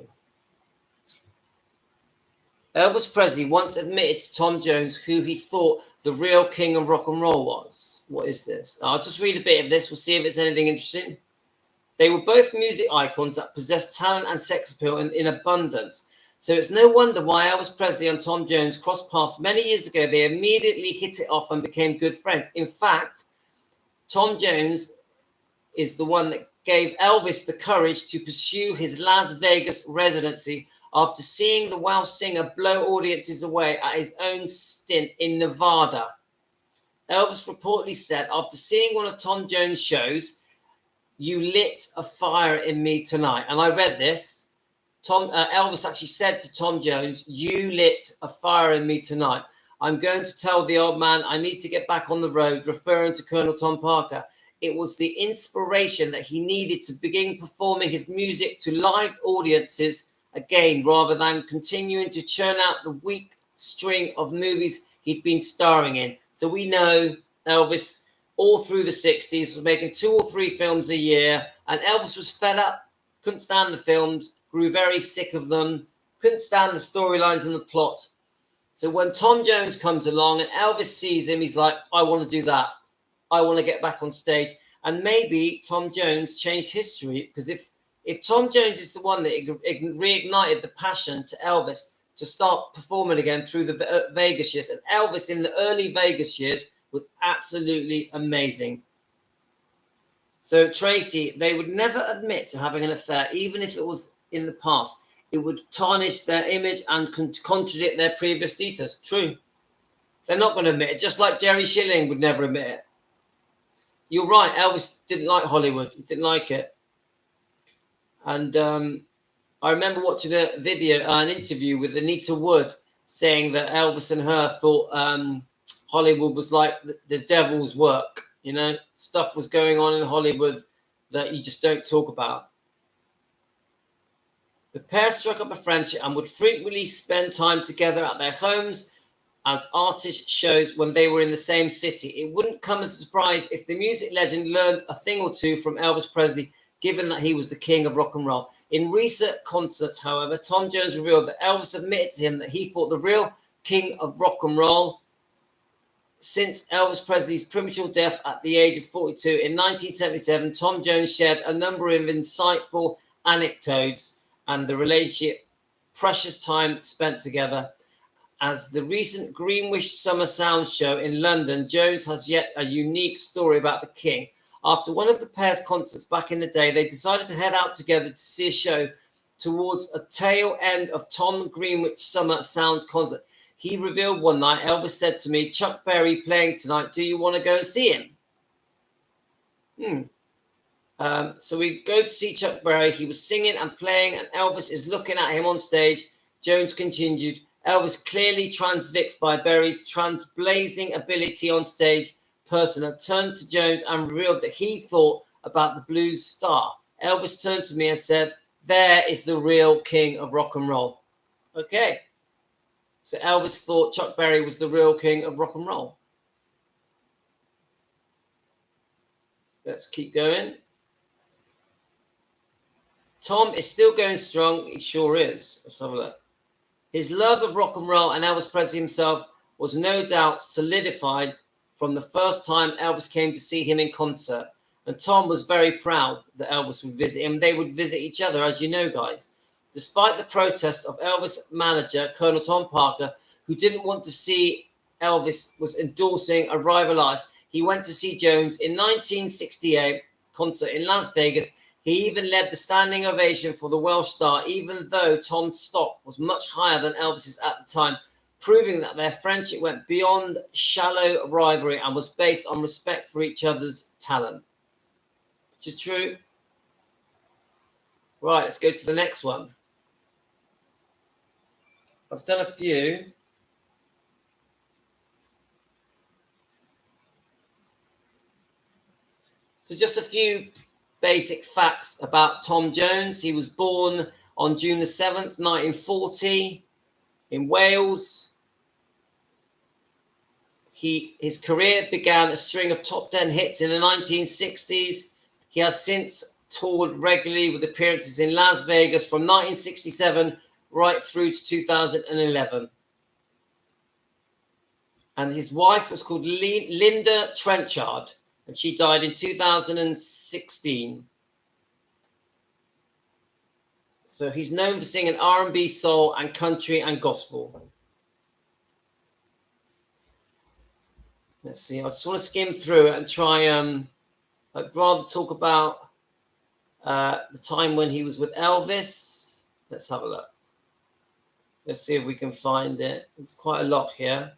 Elvis Presley once admitted to Tom Jones who he thought the real king of rock and roll was. What is this? I'll just read a bit of this. We'll see if it's anything interesting. They were both music icons that possessed talent and sex appeal in abundance. So it's no wonder why Elvis Presley and Tom Jones crossed paths many years ago. They immediately hit it off and became good friends. In fact, Tom Jones is the one that gave Elvis the courage to pursue his Las Vegas residency after seeing the Welsh singer blow audiences away at his own stint in Nevada. Elvis reportedly said, after seeing one of Tom Jones' shows, "You lit a fire in me tonight." And I read this. Elvis actually said to Tom Jones, "You lit a fire in me tonight. I'm going to tell the old man I need to get back on the road," referring to Colonel Tom Parker. It was the inspiration that he needed to begin performing his music to live audiences again, rather than continuing to churn out the weak string of movies he'd been starring in. So we know Elvis, all through the 60s, was making 2 or 3 films a year, and Elvis was fed up, couldn't stand the films, grew very sick of them, couldn't stand the storylines and the plot. So when Tom Jones comes along and Elvis sees him, he's like, "I want to do that. I want to get back on stage." And maybe Tom Jones changed history, because if Tom Jones is the one that reignited the passion to Elvis to start performing again through the Vegas years, and Elvis in the early Vegas years was absolutely amazing. So Tracy, they would never admit to having an affair, even if it was in the past. It would tarnish their image and contradict their previous details. True. They're not going to admit it, just like Jerry Schilling would never admit it. You're right, Elvis didn't like Hollywood. He didn't like it. And I remember watching a video, an interview with Anita Wood, saying that Elvis and her thought Hollywood was like the devil's work. You know, stuff was going on in Hollywood that you just don't talk about. The pair struck up a friendship and would frequently spend time together at their homes as artist shows when they were in the same city. It wouldn't come as a surprise if the music legend learned a thing or two from Elvis Presley, given that he was the king of rock and roll. In recent concerts, however, Tom Jones revealed that Elvis admitted to him that he thought the real king of rock and roll, since Elvis Presley's premature death at the age of 42 in 1977, Tom Jones shared a number of insightful anecdotes and the relationship, precious time spent together. As the recent Greenwich Summer Sound show in London, Jones has yet a unique story about the king. After one of the pair's concerts back in the day, they decided to head out together to see a show towards a tail end of Tom Greenwich Summer Sound's concert. He revealed one night, Elvis said to me, "Chuck Berry playing tonight. Do you want to go and see him?" So we go to see Chuck Berry. He was singing and playing, and Elvis is looking at him on stage. Jones continued, "Elvis clearly transfixed by Berry's transblazing ability on stage. Person turned to Jones and revealed that he thought about the blues star. Elvis turned to me and said, 'There is the real king of rock and roll.'" Okay. So Elvis thought Chuck Berry was the real king of rock and roll. Let's keep going. Tom is still going strong. He sure is. Let's have a look. His love of rock and roll and Elvis Presley himself was no doubt solidified from the first time Elvis came to see him in concert. And Tom was very proud that Elvis would visit him. They would visit each other, as you know, guys. Despite the protest of Elvis' manager, Colonel Tom Parker, who didn't want to see Elvis was endorsing a rival artist, he went to see Jones in 1968 concert in Las Vegas. He even led the standing ovation for the Welsh star, even though Tom's stock was much higher than Elvis's at the time, proving that their friendship went beyond shallow rivalry and was based on respect for each other's talent. Which is true. Right, let's go to the next one. I've done a few. So just a few basic facts about Tom Jones. He was born on June the 7th, 1940 in Wales. His career began a string of top 10 hits in the 1960s. He has since toured regularly with appearances in Las Vegas from 1967 right through to 2011. And his wife was called Linda Trenchard, and she died in 2016. So he's known for singing R&B, soul, and country and gospel. Let's see. I just want to skim through it and try. I'd rather talk about the time when he was with Elvis. Let's have a look. Let's see if we can find it. There's quite a lot here.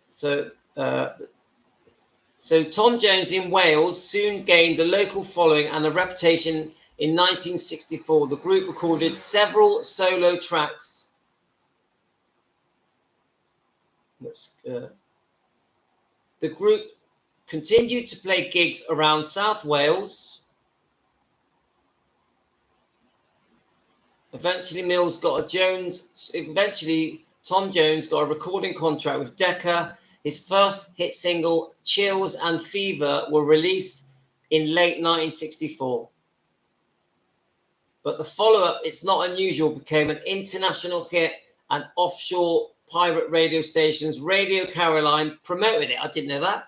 So Tom Jones in Wales soon gained a local following and a reputation. In 1964, the group recorded several solo tracks. The group continued to play gigs around South Wales. Eventually, Tom Jones got a recording contract with Decca. His first hit single, Chills and Fever, were released in late 1964. But the follow-up, It's Not Unusual, became an international hit, and offshore pirate radio stations, Radio Caroline, promoted it. I didn't know that.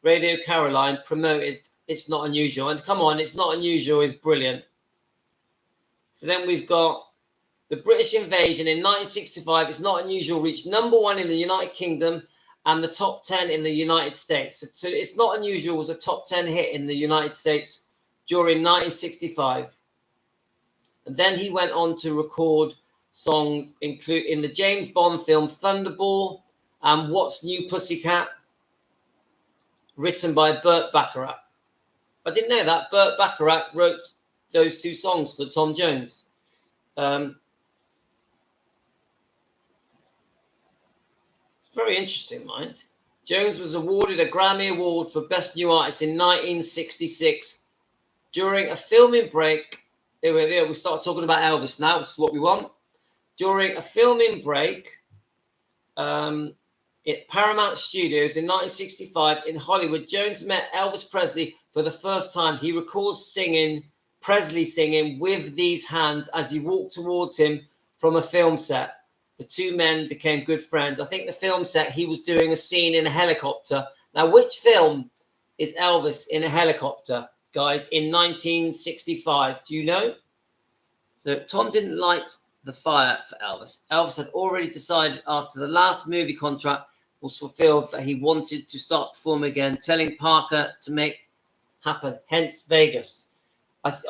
Radio Caroline promoted It's Not Unusual. And come on, It's Not Unusual is brilliant. So then we've got the British invasion in 1965. It's Not Unusual reached #1 in the United Kingdom and the top 10 in the United States. So It's Not Unusual was a top 10 hit in the United States during 1965. And then he went on to record songs include in the James Bond film Thunderball and What's New Pussycat, written by Burt Bacharach. I didn't know that. Burt Bacharach wrote those two songs for Tom Jones. Very interesting, mind. Jones was awarded a Grammy Award for Best New Artist in 1966 during a filming break. There we start talking about Elvis now, which is what we want. During a filming break at Paramount Studios in 1965 in Hollywood, Jones met Elvis Presley for the first time. He recalls Presley singing With These Hands as he walked towards him from a film set. The two men became good friends. I think the film set, he was doing a scene in a helicopter. Now, which film is Elvis in a helicopter, guys, in 1965? Do you know? So Tom didn't light the fire for Elvis. Elvis had already decided after the last movie contract was fulfilled that he wanted to start performing again, telling Parker to make happen, hence Vegas.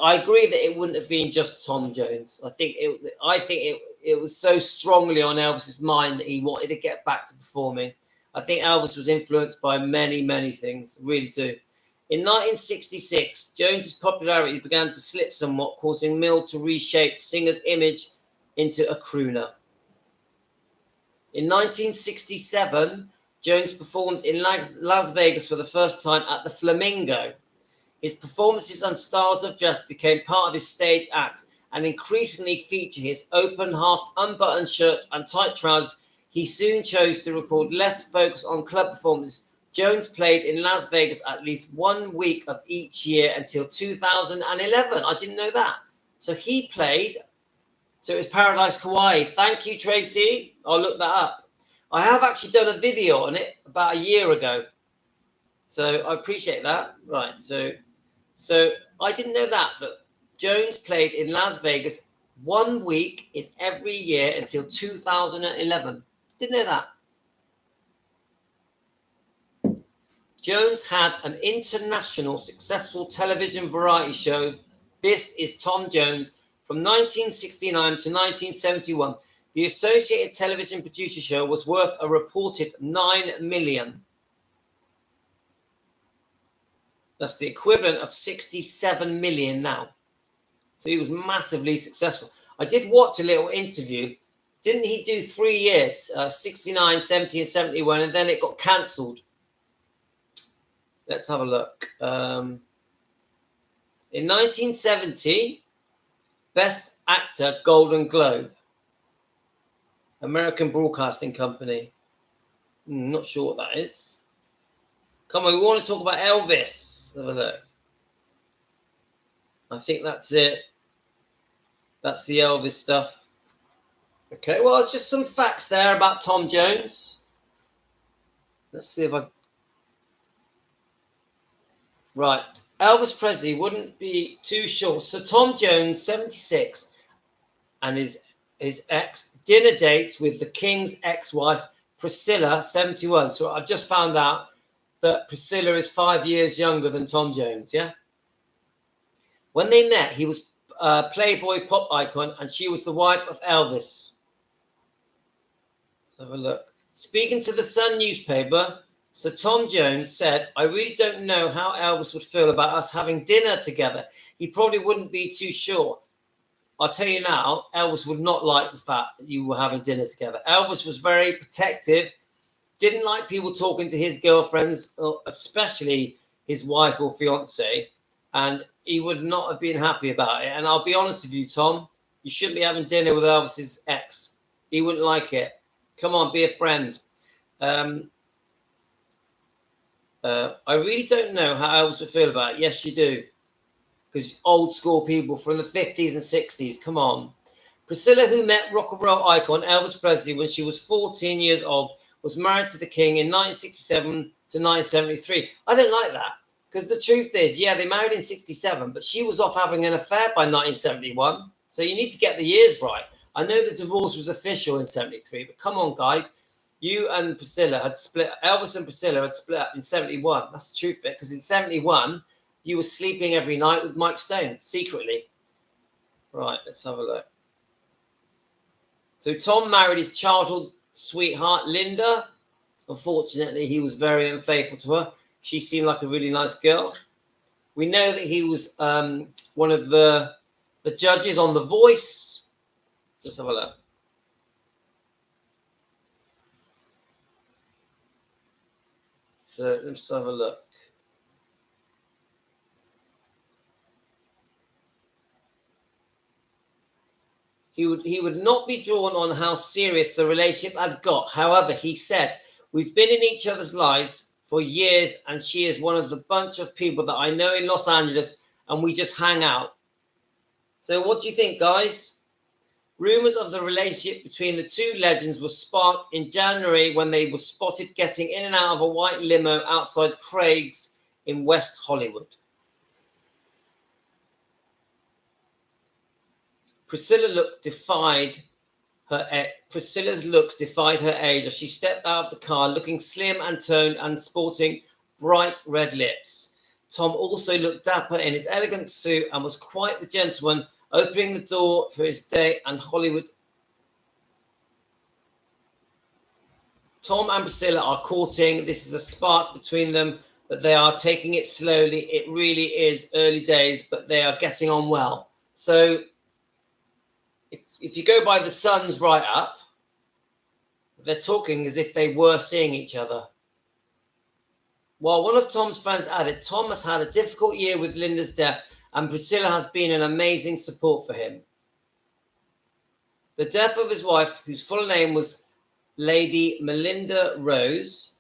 I agree that it wouldn't have been just Tom Jones. I think it was so strongly on Elvis's mind that he wanted to get back to performing. I think Elvis was influenced by many, many things, really do. In 1966, Jones's popularity began to slip somewhat, causing Mill to reshape singer's image into a crooner. In 1967, Jones performed in Las Vegas for the first time at the Flamingo. His performances and styles of dress became part of his stage act and increasingly feature his open, half-unbuttoned shirts and tight trousers. He soon chose to record less focus on club performances. Jones played in Las Vegas at least 1 week of each year until 2011. I didn't know that. So he played. So it was Paradise, Kauai. Thank you, Tracy. I'll look that up. I have actually done a video on it about a year ago. So I appreciate that. Right. So I didn't know that Jones played in Las Vegas 1 week in every year until 2011. Didn't know that. Jones had an international successful television variety show, This is Tom Jones, from 1969 to 1971. The Associated Television Producer Show was worth a reported $9 million. That's the equivalent of 67 million now. So he was massively successful. I did watch a little interview. Didn't he do 3 years, 69, 70, and 71, and then it got cancelled? Let's have a look. In 1970, Best Actor, Golden Globe. American Broadcasting Company. Not sure what that is. Come on, we want to talk about Elvis. Have a look. I think that's it. That's the Elvis stuff. Okay, well, it's just some facts there about Tom Jones. Let's see if I... Right. Elvis Presley wouldn't be too sure. So Tom Jones, 76, and his ex dinner dates with the King's ex-wife Priscilla, 71. So I've just found out that Priscilla is 5 years younger than Tom Jones. Yeah. When they met, he was a Playboy pop icon, and she was the wife of Elvis. Let's have a look. Speaking to the Sun newspaper, Sir Tom Jones said, "I really don't know how Elvis would feel about us having dinner together. He probably wouldn't be too sure. I'll tell you now, Elvis would not like the fact that you were having dinner together." Elvis was very protective, didn't like people talking to his girlfriends, especially his wife or fiance, and he would not have been happy about it. And I'll be honest with you, Tom, you shouldn't be having dinner with Elvis's ex. He wouldn't like it. Come on, be a friend. I really don't know how Elvis would feel about it. Yes, you do. Because old school people from the 50s and 60s, come on. Priscilla, who met rock and roll icon Elvis Presley when she was 14 years old, was married to the King in 1967 to 1973. I don't like that. Because the truth is, yeah, they married in 67, but she was off having an affair by 1971. So you need to get the years right. I know the divorce was official in 73, but come on, guys. You and Priscilla had split, Elvis and Priscilla had split up in 71. That's the truth of it, because in 71, you were sleeping every night with Mike Stone, secretly. Right, let's have a look. So Tom married his childhood sweetheart, Linda. Unfortunately, he was very unfaithful to her. She seemed like a really nice girl. We know that he was one of the judges on The Voice. Let's have a look. So let's have a look. He would not be drawn on how serious the relationship had got. However, he said, "We've been in each other's lives for years, and she is one of the bunch of people that I know in Los Angeles, and we just hang out." So what do you think, guys? Rumors of the relationship between the two legends were sparked in January when they were spotted getting in and out of a white limo outside Craig's in West Hollywood. Priscilla's looks defied her age as she stepped out of the car looking slim and toned and sporting bright red lips. Tom also looked dapper in his elegant suit and was quite the gentleman, opening the door for his date and Hollywood. Tom and Priscilla are courting. This is a spark between them, but they are taking it slowly. It really is early days, but they are getting on well. So if you go by the Sun's write-up, they're talking as if they were seeing each other. While one of Tom's friends added, Tom has had a difficult year with Linda's death, and Priscilla has been an amazing support for him. The death of his wife, whose full name was Lady Melinda Rose.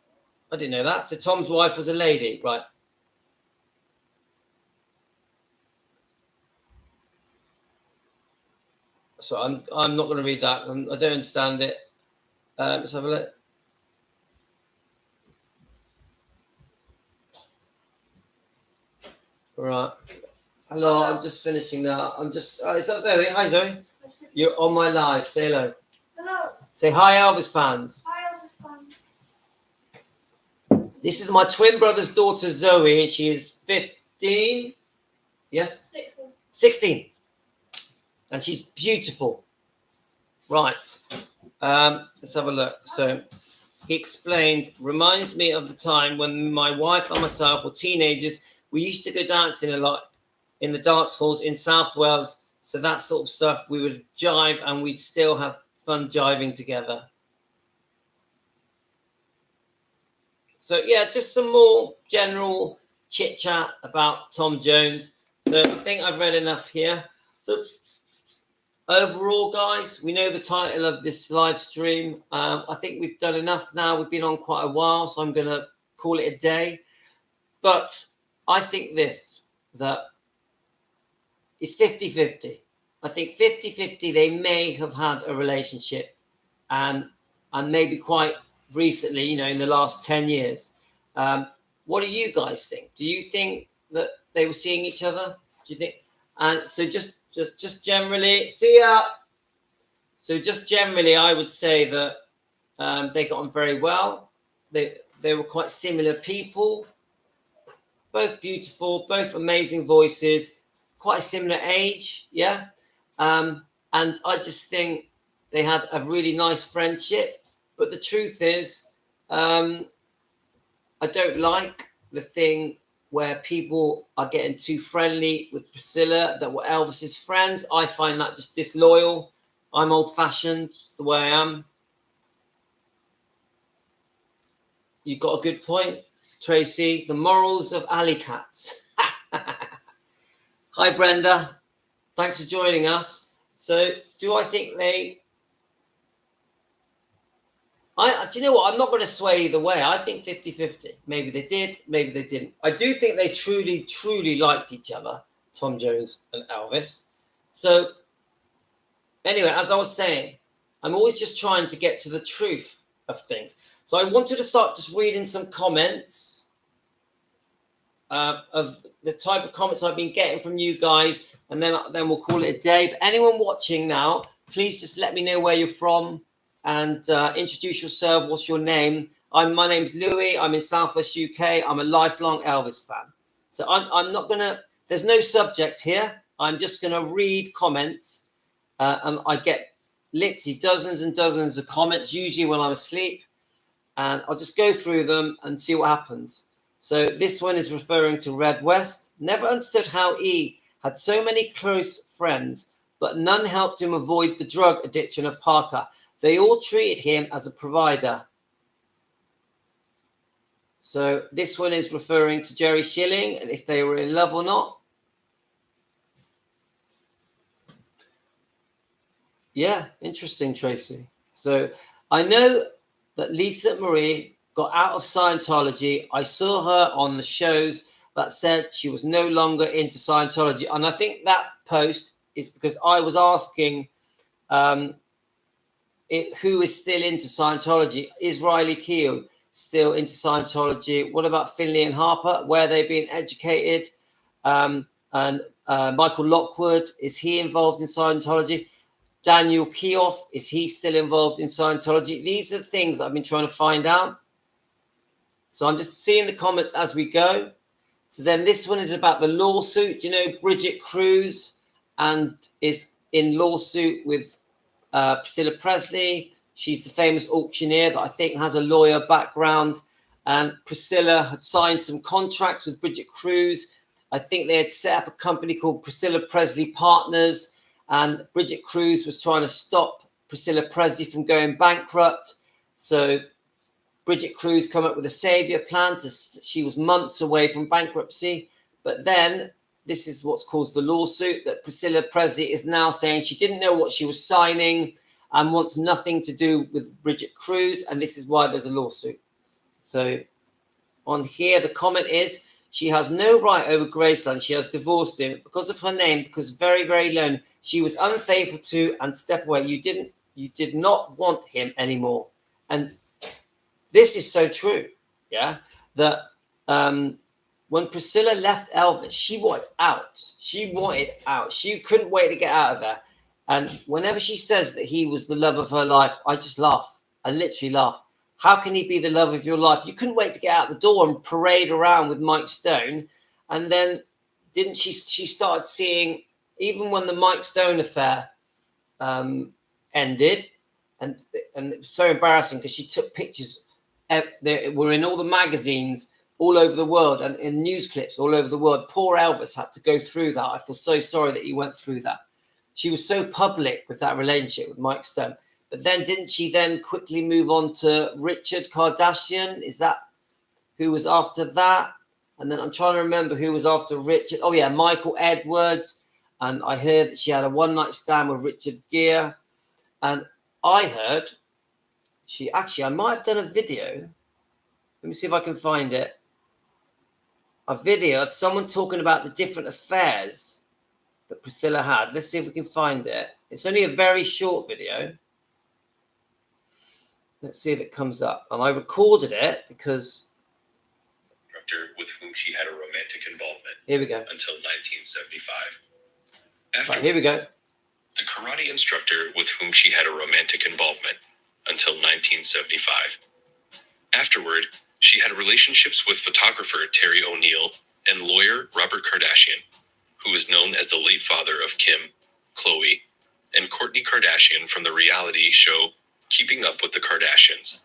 I didn't know that. So Tom's wife was a lady, right? So I'm not going to read that. I don't understand it. Let's have a look. Right. Hello, I'm just finishing that. Is that Zoe? Hi, Zoe. You're on my live. Say hello.
Hello.
Say hi, Elvis fans.
Hi, Elvis fans.
This is my twin brother's daughter, Zoe. She is 15. Yes?
16.
16. And she's beautiful. Right. Let's have a look. So he explained, reminds me of the time when my wife and myself were teenagers. We used to go dancing a lot in the dance halls in South Wales. So that sort of stuff, we would jive and we'd still have fun jiving together. So yeah, just some more general chit chat about Tom Jones. So I think I've read enough here. So overall, guys, we know the title of this live stream. I think we've done enough now. We've been on quite a while, so I'm going to call it a day. But I think that it's 50-50. I think 50-50, they may have had a relationship and maybe quite recently, in the last 10 years. What do you guys think? Do you think that they were seeing each other? Do you think? And so just generally, see ya. So just generally, I would say that they got on very well. They were quite similar people, both beautiful, both amazing voices, quite a similar age, yeah. And I just think they had a really nice friendship. But the truth is, I don't like the thing where people are getting too friendly with Priscilla that were Elvis's friends. I find that just disloyal. I'm old-fashioned. It's the way I am. You got a good point, Tracy. The morals of alley cats. Hi, Brenda. Thanks for joining us. So, do I think they... do you know what? I'm not going to sway either way. I think 50-50. Maybe they did, maybe they didn't. I do think they truly, truly liked each other, Tom Jones and Elvis. So, anyway, as I was saying, I'm always just trying to get to the truth of things. So I wanted to start just reading some comments of the type of comments I've been getting from you guys, and then we'll call it a day. But anyone watching now, please just let me know where you're from and introduce yourself. What's your name? My name's Louis. I'm in Southwest UK. I'm a lifelong Elvis fan. So I'm not gonna. There's no subject here. I'm just gonna read comments, and I get literally dozens and dozens of comments, usually when I'm asleep. And I'll just go through them and see what happens. So this one is referring to Red West. Never understood how E had so many close friends, but none helped him avoid the drug addiction of Parker. They all treated him as a provider. So this one is referring to Jerry Schilling and if they were in love or not. Yeah, interesting, Tracy. So I know that Lisa Marie got out of Scientology. I saw her on the shows that said she was no longer into Scientology. And I think that post is because I was asking who is still into Scientology. Is Riley Keough still into Scientology? What about Finley and Harper? Where are they being educated? And Michael Lockwood, is he involved in Scientology? Daniel Keough, is he still involved in Scientology? These are things I've been trying to find out. So I'm just seeing the comments as we go. So then this one is about the lawsuit. You know, Bridget Cruz and is in lawsuit with Priscilla Presley. She's the famous auctioneer that I think has a lawyer background. And Priscilla had signed some contracts with Bridget Cruz. I think they had set up a company called Priscilla Presley Partners. And Bridget Cruz was trying to stop Priscilla Presley from going bankrupt. So Bridget Cruz came up with a savior plan. She was months away from bankruptcy. But then this is what's caused the lawsuit, that Priscilla Presley is now saying she didn't know what she was signing and wants nothing to do with Bridget Cruz. And this is why there's a lawsuit. So on here, the comment is, she has no right over Graceland. She has divorced him because of her name, because very, very lonely. She was unfaithful to and step away. You did not want him anymore. And this is so true. Yeah. That when Priscilla left Elvis, she wanted out. She wanted out. She couldn't wait to get out of there. And whenever she says that he was the love of her life, I just laugh. I literally laugh. How can he be the love of your life? You couldn't wait to get out the door and parade around with Mike Stone. And then didn't she started seeing, even when the Mike Stone affair ended, and it was so embarrassing because she took pictures. They were in all the magazines all over the world and in news clips all over the world. Poor Elvis had to go through that. I feel so sorry that he went through that. She was so public with that relationship with Mike Stone. But then didn't she then quickly move on to Richard Kardashian? Is that who was after that? And then I'm trying to remember who was after Richard. Oh, yeah, Michael Edwards. And I heard that she had a one-night stand with Richard Gere. And I heard I might have done a video. Let me see if I can find it. A video of someone talking about the different affairs that Priscilla had. Let's see if we can find it. It's only a very short video. Let's see if it comes up. And I recorded it because
instructor with whom she had a romantic involvement.
Here we go.
Until 1975. After
Right, here we go.
the karate instructor with whom she had a romantic involvement until 1975. Afterward, she had relationships with photographer Terry O'Neill and lawyer Robert Kardashian, who is known as the late father of Kim, Khloe, and Kourtney Kardashian from the reality show Keeping Up with the Kardashians.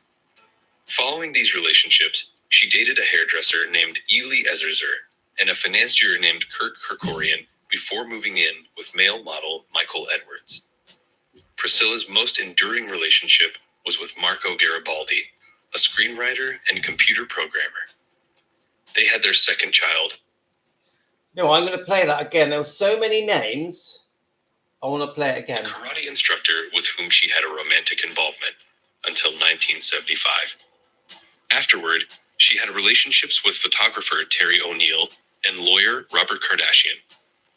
Following these relationships, she dated a hairdresser named Ely Ezerzer and a financier named Kurt Kerkorian before moving in with male model Michael Edwards. Priscilla's most enduring relationship was with Marco Garibaldi, a screenwriter and computer programmer. They had their second child.
No, I'm going to play that again. There were so many names. I want to play it again.
The karate instructor with whom she had a romantic involvement until 1975. Afterward, she had relationships with photographer Terry O'Neill and lawyer Robert Kardashian,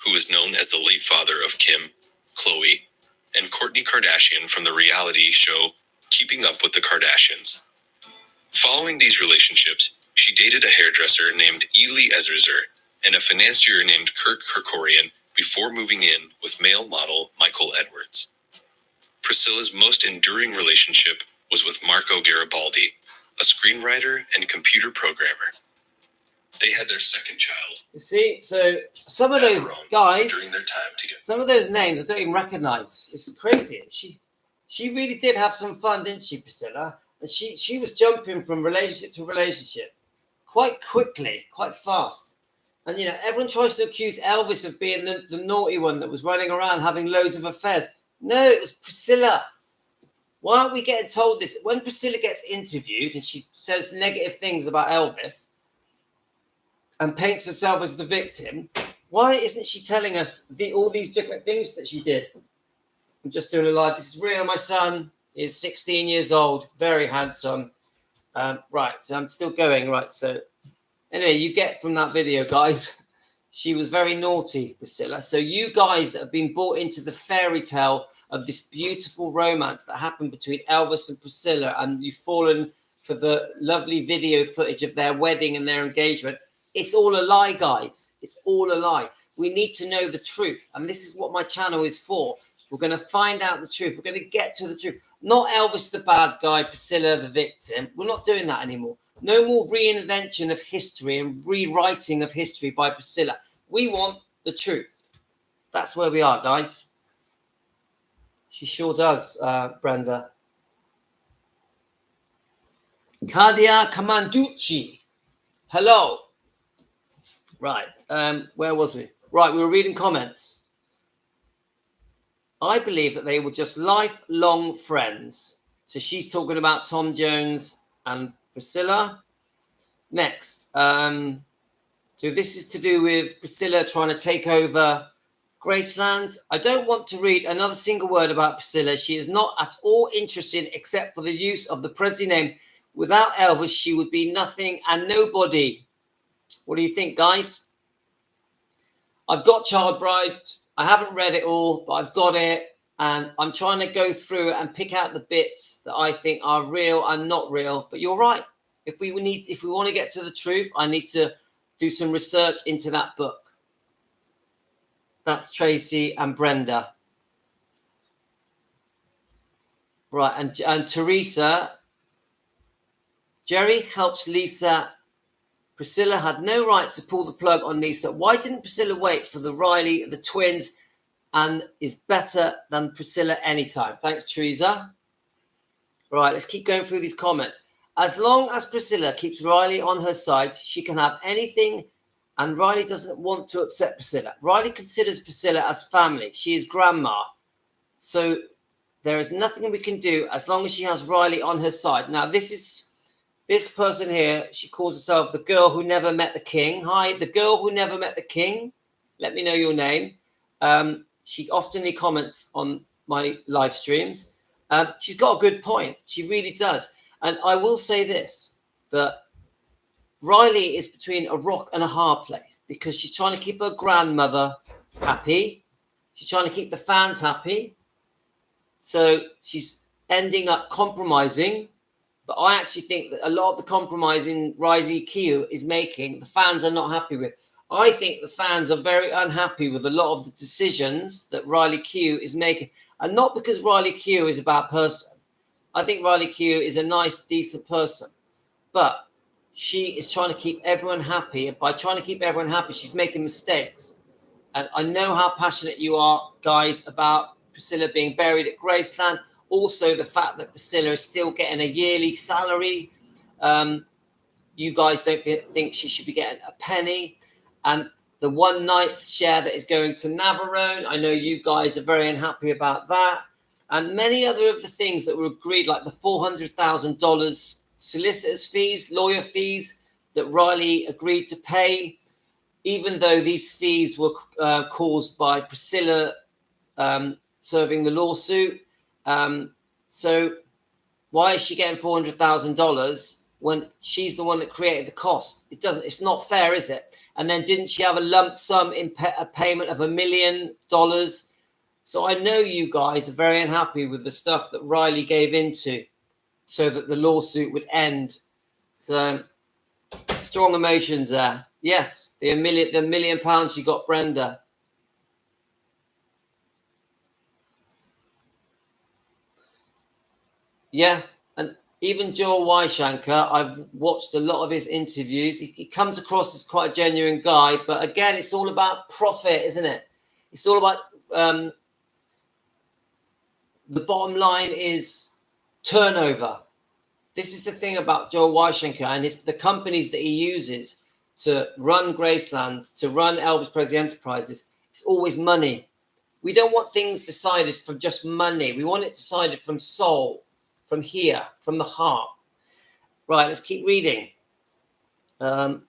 who is known as the late father of Kim, Khloe, and Kourtney Kardashian from the reality show Keeping Up with the Kardashians. Following these relationships, she dated a hairdresser named Ely Ezerzer and a financier named Kurt Kerkorian before moving in with male model Michael Edwards. Priscilla's most enduring relationship was with Marco Garibaldi, a screenwriter and computer programmer. They had their second child.
You see, so some of those guys,
during their time together.
some of those names I don't even recognize. It's crazy. She really did have some fun, didn't she, Priscilla? And she was jumping from relationship to relationship quite quickly, quite fast. And, you know, everyone tries to accuse Elvis of being the naughty one that was running around having loads of affairs. No, it was Priscilla. Why aren't we getting told this? When Priscilla gets interviewed and she says negative things about Elvis and paints herself as the victim, why isn't she telling us all these different things that she did? I'm just doing a live. This is real. My son is 16 years old, very handsome. Right, so I'm still going. Right, so anyway, you get from that video, guys, she was very naughty, Priscilla. So you guys that have been brought into the fairy tale of this beautiful romance that happened between Elvis and Priscilla, and you've fallen for the lovely video footage of their wedding and their engagement. It's all a lie, guys. It's all a lie. We need to know the truth. And this is what my channel is for. We're going to find out the truth. We're going to get to the truth. Not Elvis the bad guy, Priscilla the victim. We're not doing that anymore. No more reinvention of history and rewriting of history by Priscilla. We want the truth. That's where we are, guys. She sure does, Brenda. Kadia Kamanducci. Hello. Right. Where was we? Right, we were reading comments. I believe that they were just lifelong friends. So she's talking about Tom Jones and Priscilla. Next. So this is to do with Priscilla trying to take over Graceland. I don't want to read another single word about Priscilla. She is not at all interested except for the use of the Presley name. Without Elvis, she would be nothing and nobody. What do you think, guys? I've got Child Bride. I haven't read it all, but I've got it. And I'm trying to go through it and pick out the bits that I think are real and not real. But you're right. If we want to get to the truth, I need to do some research into that book. That's Tracy and Brenda. Right, and Teresa. Jerry helps Lisa. Priscilla had no right to pull the plug on Lisa. Why didn't Priscilla wait for the Riley, the twins, and is better than Priscilla anytime? Thanks, Teresa. Right, let's keep going through these comments. As long as Priscilla keeps Riley on her side, she can have anything, and Riley doesn't want to upset Priscilla. Riley considers Priscilla as family. She is grandma. So there is nothing we can do as long as she has Riley on her side. Now, this person here, she calls herself the girl who never met the king. Hi, the girl who never met the king. Let me know your name. She often comments on my live streams. She's got a good point. She really does. And I will say this, that Riley is between a rock and a hard place because she's trying to keep her grandmother happy. She's trying to keep the fans happy. So she's ending up compromising. But I actually think that a lot of the compromising Riley Keough is making, the fans are not happy with. I think the fans are very unhappy with a lot of the decisions that Riley Keough is making. And not because Riley Keough is a bad person. I think Riley Keough is a nice, decent person. But she is trying to keep everyone happy. And by trying to keep everyone happy, she's making mistakes. And I know how passionate you are, guys, about Priscilla being buried at Graceland. Also, the fact that Priscilla is still getting a yearly salary. You guys don't think she should be getting a penny. And the 1/9 share that is going to Navarone, I know you guys are very unhappy about that. And many other of the things that were agreed, like the $400,000 solicitors' fees, lawyer fees that Riley agreed to pay, even though these fees were caused by Priscilla serving the lawsuit. So why is she getting $400,000 when she's the one that created the cost? It's not fair, is it? And then didn't she have a lump sum in a payment of $1 million? So I know you guys are very unhappy with the stuff that Riley gave into so that the lawsuit would end. So strong emotions there. Yes, the £1 million she got Brenda. Yeah, and even Joel Weishanker, I've watched a lot of his interviews. He comes across as quite a genuine guy, but again, it's all about profit, isn't it? It's all about the bottom line is turnover. This is the thing about Joel Weishanker and the companies that he uses to run Gracelands, to run Elvis Presley Enterprises. It's always money. We don't want things decided from just money. We want it decided from soul, from here, from the heart. Right, let's keep reading. I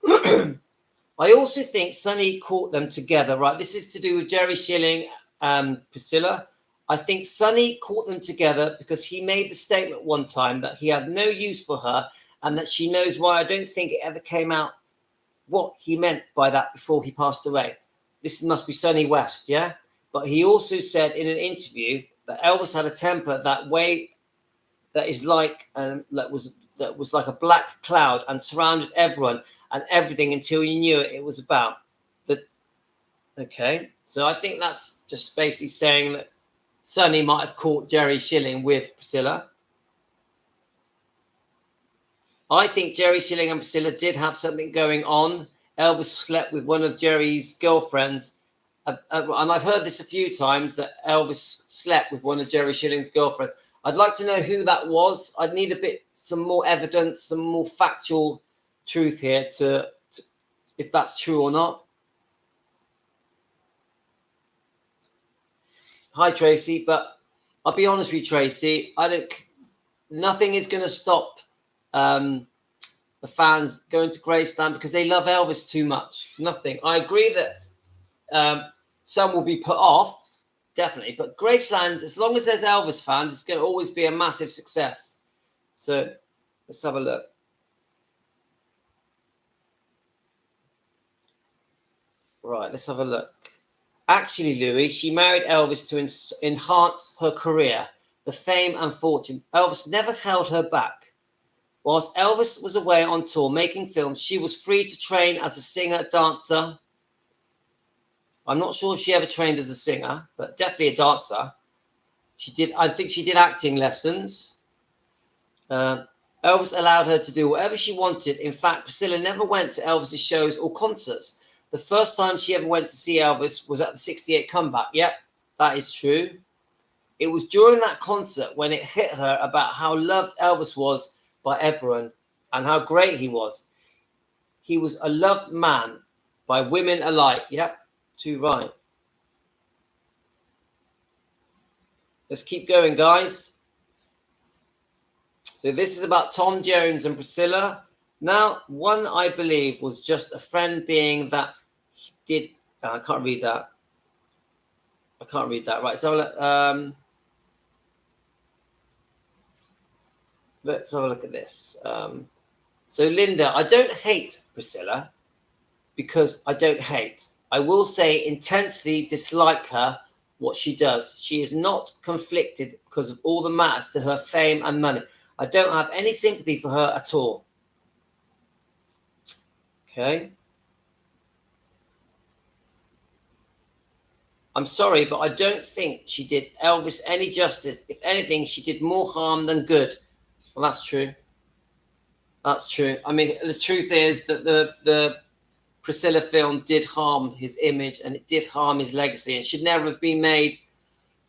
also think Sonny caught them together. Right, this is to do with Jerry Schilling and Priscilla. I think Sonny caught them together because he made the statement one time that he had no use for her and that she knows why. I don't think it ever came out what he meant by that before he passed away. This must be Sonny West, yeah? But he also said in an interview that Elvis had a temper that way that is like that was like a black cloud and surrounded everyone and everything until you knew it was about the. Okay, so I think that's just basically saying that Sonny might have caught Jerry Schilling with Priscilla. I think Jerry Schilling and Priscilla did have something going on. Elvis slept with one of Jerry's girlfriends. And I've heard this a few times that Elvis slept with one of Jerry Schilling's girlfriends. I'd like to know who that was. I'd need some more evidence, some more factual truth here to if that's true or not. Hi, Tracy, but I'll be honest with you, Tracy. Nothing is going to stop the fans going to Graceland because they love Elvis too much. Nothing. I agree that some will be put off, definitely. But Graceland, as long as there's Elvis fans, it's going to always be a massive success. So let's have a look. Right, let's have a look. Actually, Louis, she married Elvis to enhance her career, the fame and fortune. Elvis never held her back. Whilst Elvis was away on tour making films, she was free to train as a singer, dancer. I'm not sure if she ever trained as a singer, but definitely a dancer. I think she did acting lessons. Elvis allowed her to do whatever she wanted. In fact, Priscilla never went to Elvis's shows or concerts. The first time she ever went to see Elvis was at the 68 comeback. Yep, that is true. It was during that concert when it hit her about how loved Elvis was by everyone and how great he was. He was a loved man by women alike. Yep, too right. Let's keep going, guys. So this is about Tom Jones and Priscilla. Now, one, I believe, was just a friend being that he did. I can't read that. Right. So let's have a look at this. So Linda, I don't hate Priscilla because I don't hate. I will say intensely dislike her, what she does. She is not conflicted because of all that matters to her fame and money. I don't have any sympathy for her at all. Okay. I'm sorry, but I don't think she did Elvis any justice. If anything, she did more harm than good. Well, that's true. That's true. I mean, the truth is that the Priscilla film did harm his image and it did harm his legacy. It should never have been made.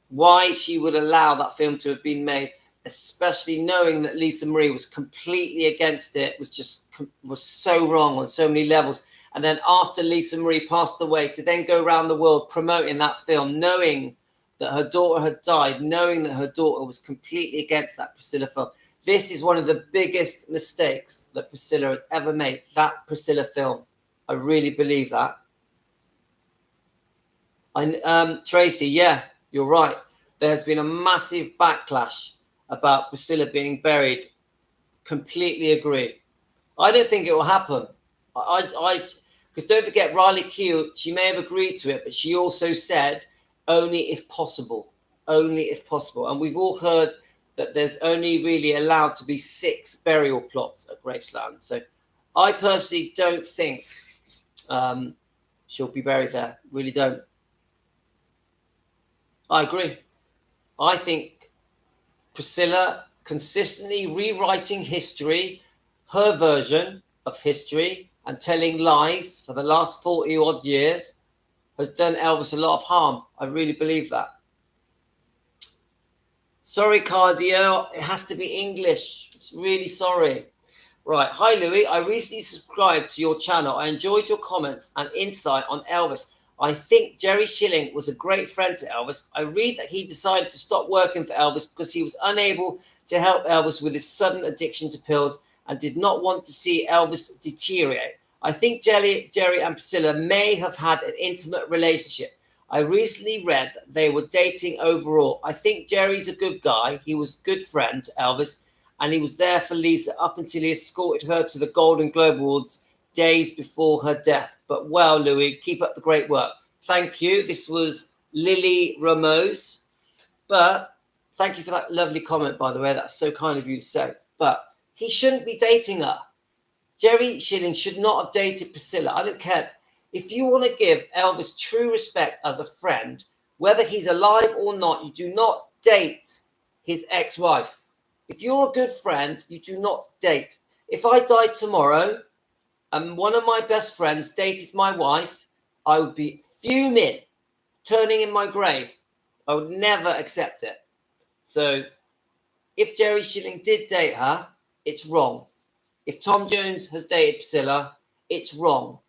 Why she would allow that film to have been made, especially knowing that Lisa Marie was completely against it, was so wrong on so many levels. And then after Lisa Marie passed away, to then go around the world promoting that film, knowing that her daughter had died, knowing that her daughter was completely against that Priscilla film. This is one of the biggest mistakes that Priscilla has ever made, that Priscilla film. I really believe that. Tracy, yeah, you're right. There's been a massive backlash about Priscilla being buried. Completely agree. I don't think it will happen. Because don't forget, Riley Q, she may have agreed to it, but she also said only if possible. Only if possible. And we've all heard that there's only really allowed to be 6 burial plots at Graceland. So I personally don't think she'll be buried there. Really don't. I agree. I think Priscilla consistently rewriting history, her version of history, and telling lies for the last 40 odd years has done Elvis a lot of harm. I really believe that. Sorry, Cardio. It has to be English. It's really sorry. Right. Hi, Louis. I recently subscribed to your channel. I enjoyed your comments and insight on Elvis. I think Jerry Schilling was a great friend to Elvis. I read that he decided to stop working for Elvis because he was unable to help Elvis with his sudden addiction to pills and did not want to see Elvis deteriorate. I think Jerry and Priscilla may have had an intimate relationship. I recently read that they were dating overall. I think Jerry's a good guy. He was a good friend to Elvis, and he was there for Lisa up until he escorted her to the Golden Globe Awards days before her death. But well, Louis, keep up the great work. Thank you. This was Lily Ramos. But thank you for that lovely comment, by the way. That's so kind of you to say. But he shouldn't be dating her. Jerry Schilling should not have dated Priscilla. I don't care. If you want to give Elvis true respect as a friend, whether he's alive or not, you do not date his ex-wife. If you're a good friend, you do not date. If I died tomorrow and one of my best friends dated my wife, I would be fuming, turning in my grave. I would never accept it. So if Jerry Schilling did date her, it's wrong. If Tom Jones has dated Priscilla, it's wrong.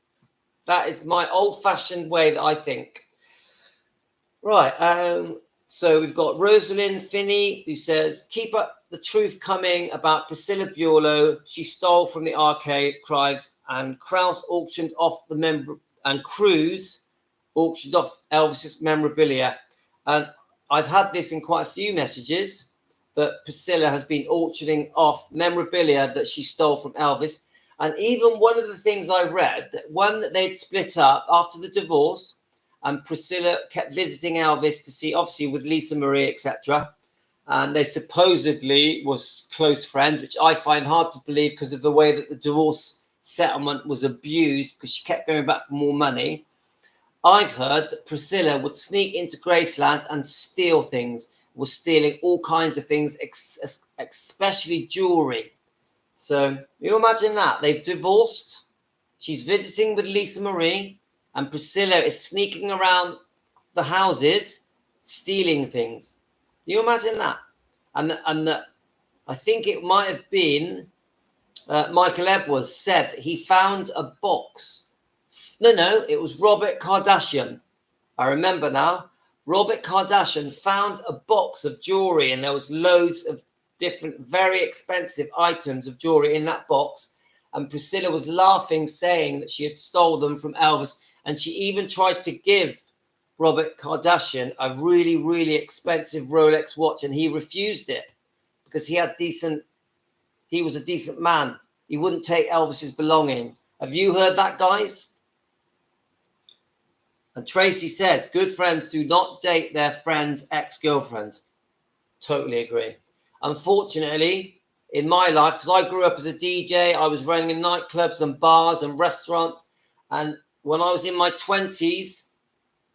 That is my old-fashioned way that I think. Right. So we've got Rosalind Finney who says, keep up the truth coming about Priscilla Buelow. She stole from the archives and Krause auctioned off Cruz auctioned off Elvis's memorabilia. And I've had this in quite a few messages that Priscilla has been auctioning off memorabilia that she stole from Elvis. And even one of the things I've read, that they'd split up after the divorce, and Priscilla kept visiting Elvis to see, obviously, with Lisa Marie, etc. And they supposedly was close friends, which I find hard to believe because of the way that the divorce settlement was abused, because she kept going back for more money. I've heard that Priscilla would sneak into Graceland and steal things, was stealing all kinds of things, especially jewelry. So you imagine that. They've divorced. She's visiting with Lisa Marie, and Priscilla is sneaking around the houses, stealing things. You imagine that? And I think it might have been Michael Edwards said that he found a box. No, it was Robert Kardashian. I remember now. Robert Kardashian found a box of jewelry, and there was loads of different, very expensive items of jewelry in that box. And Priscilla was laughing, saying that she had stole them from Elvis. And she even tried to give Robert Kardashian a really, really expensive Rolex watch, and he refused it because he was a decent man. He wouldn't take Elvis's belongings. Have you heard that, guys? And Tracy says, good friends do not date their friends' ex-girlfriends. Totally agree. Unfortunately, in my life, because I grew up as a DJ. I was running in nightclubs and bars and restaurants. And when I was in my 20s,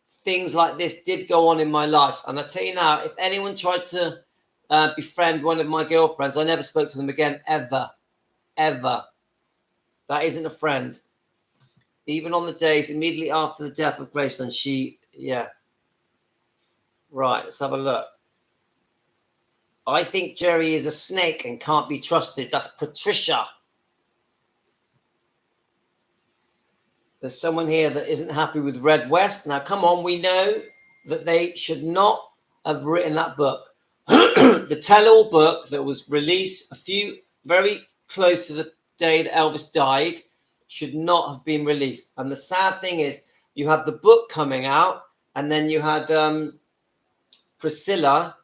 things like this did go on in my life. And I tell you now, if anyone tried to befriend one of my girlfriends, I never spoke to them again, ever, ever. That isn't a friend. Even on the days immediately after the death of Graceland, Right, let's have a look. I think Jerry is a snake and can't be trusted. That's Patricia. There's someone here that isn't happy with Red West. Now, come on, we know that they should not have written that book. The tell-all book that was released very close to the day that Elvis died should not have been released. And the sad thing is, you have the book coming out, and then you had Priscilla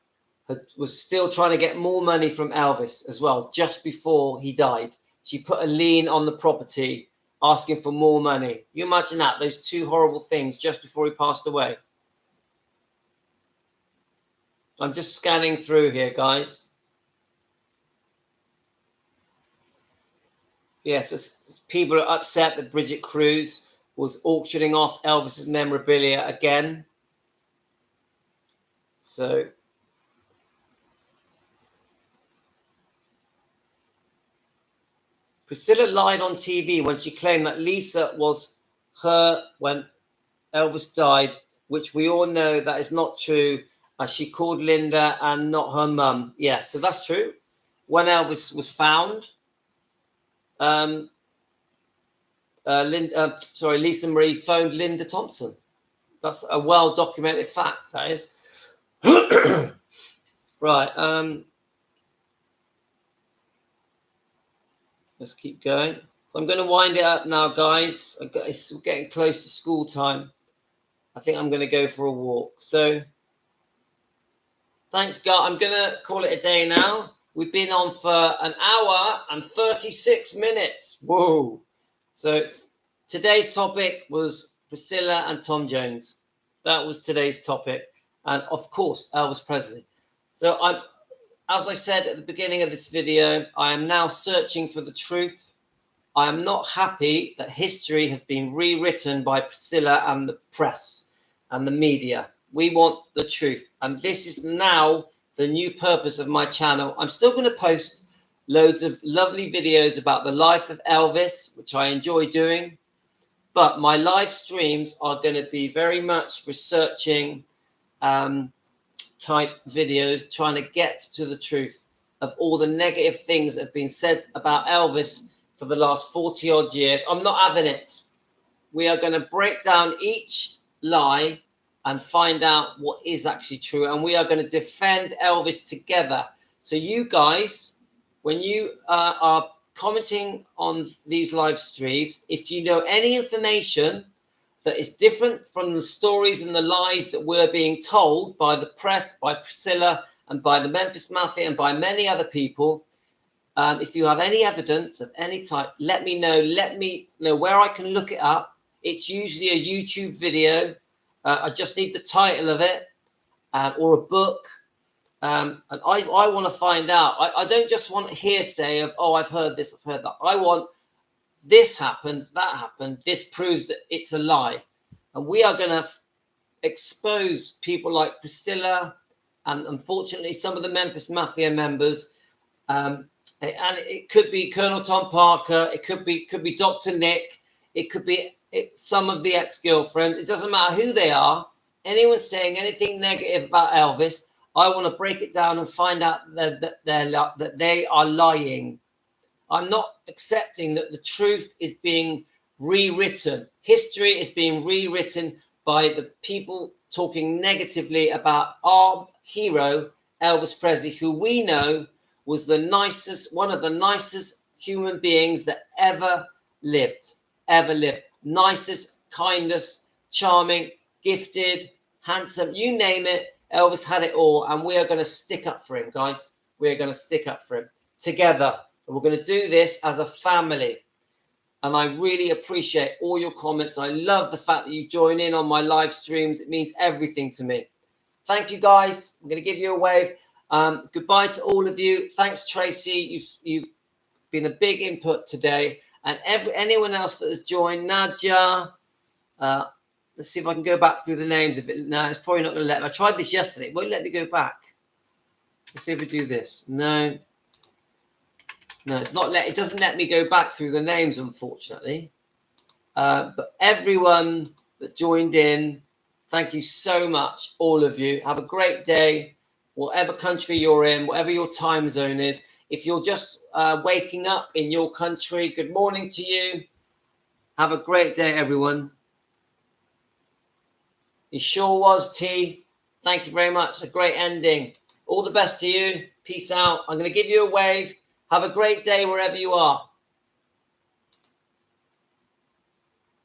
was still trying to get more money from Elvis as well, just before he died. She put a lien on the property, asking for more money. You imagine that, those two horrible things just before he passed away. I'm just scanning through here, guys. Yes, people are upset that Bridget Cruz was auctioning off Elvis's memorabilia again. So Priscilla lied on TV when she claimed that Lisa was her when Elvis died, which we all know that is not true, as she called Linda and not her mum. Yeah, so that's true. When Elvis was found, Lisa Marie phoned Linda Thompson. That's a well-documented fact, that is. Right. Let's keep going. So I'm going to wind it up now, guys. It's getting close to school time. I think I'm going to go for a walk. So thanks, guys. I'm going to call it a day now. We've been on for an hour and 36 minutes. Whoa. So today's topic was Priscilla and Tom Jones. That was today's topic. And, of course, Elvis Presley. So as I said at the beginning of this video, I am now searching for the truth. I am not happy that history has been rewritten by Priscilla and the press and the media. We want the truth. And this is now the new purpose of my channel. I'm still going to post loads of lovely videos about the life of Elvis, which I enjoy doing. But my live streams are going to be very much researching type videos, trying to get to the truth of all the negative things that have been said about Elvis for the last 40 odd years. I'm not having it. We are going to break down each lie and find out what is actually true. And we are going to defend Elvis together. So you guys, when you are commenting on these live streams, if you know any information that is different from the stories and the lies that we're being told by the press, by Priscilla, and by the Memphis Mafia, and by many other people, if you have any evidence of any type, let me know. Let me know where I can look it up. It's usually a YouTube video. I just need the title of it or a book. And I want to find out. I don't just want hearsay of, oh, I've heard this, I've heard that. I want this happened, that happened. This proves that it's a lie. And we are going to expose people like Priscilla and, unfortunately, some of the Memphis Mafia members. And it could be Colonel Tom Parker. It could be Dr. Nick. It could be some of the ex-girlfriends. It doesn't matter who they are. Anyone saying anything negative about Elvis, I want to break it down and find out that they are lying. I'm not accepting that the truth is being rewritten. History is being rewritten by the people talking negatively about our hero, Elvis Presley, who we know was one of the nicest human beings that ever lived. Nicest, kindest, charming, gifted, handsome, you name it. Elvis had it all. And we are going to stick up for him, guys. We're going to stick up for him together. And we're going to do this as a family. And I really appreciate all your comments. I love the fact that you join in on my live streams. It means everything to me. Thank you, guys. I'm going to give you a wave. Goodbye to all of you. Thanks, Tracy. You've been a big input today. And anyone else that has joined, Nadia. Let's see if I can go back through the names of it. No, it's probably not going to let me. I tried this yesterday. It won't let me go back. Let's see if we do this. No, it's not. It doesn't let me go back through the names, unfortunately. But everyone that joined in, thank you so much, all of you. Have a great day, whatever country you're in, whatever your time zone is. If you're just waking up in your country, good morning to you. Have a great day, everyone. It sure was, T. Thank you very much. A great ending. All the best to you. Peace out. I'm going to give you a wave. Have a great day wherever you are.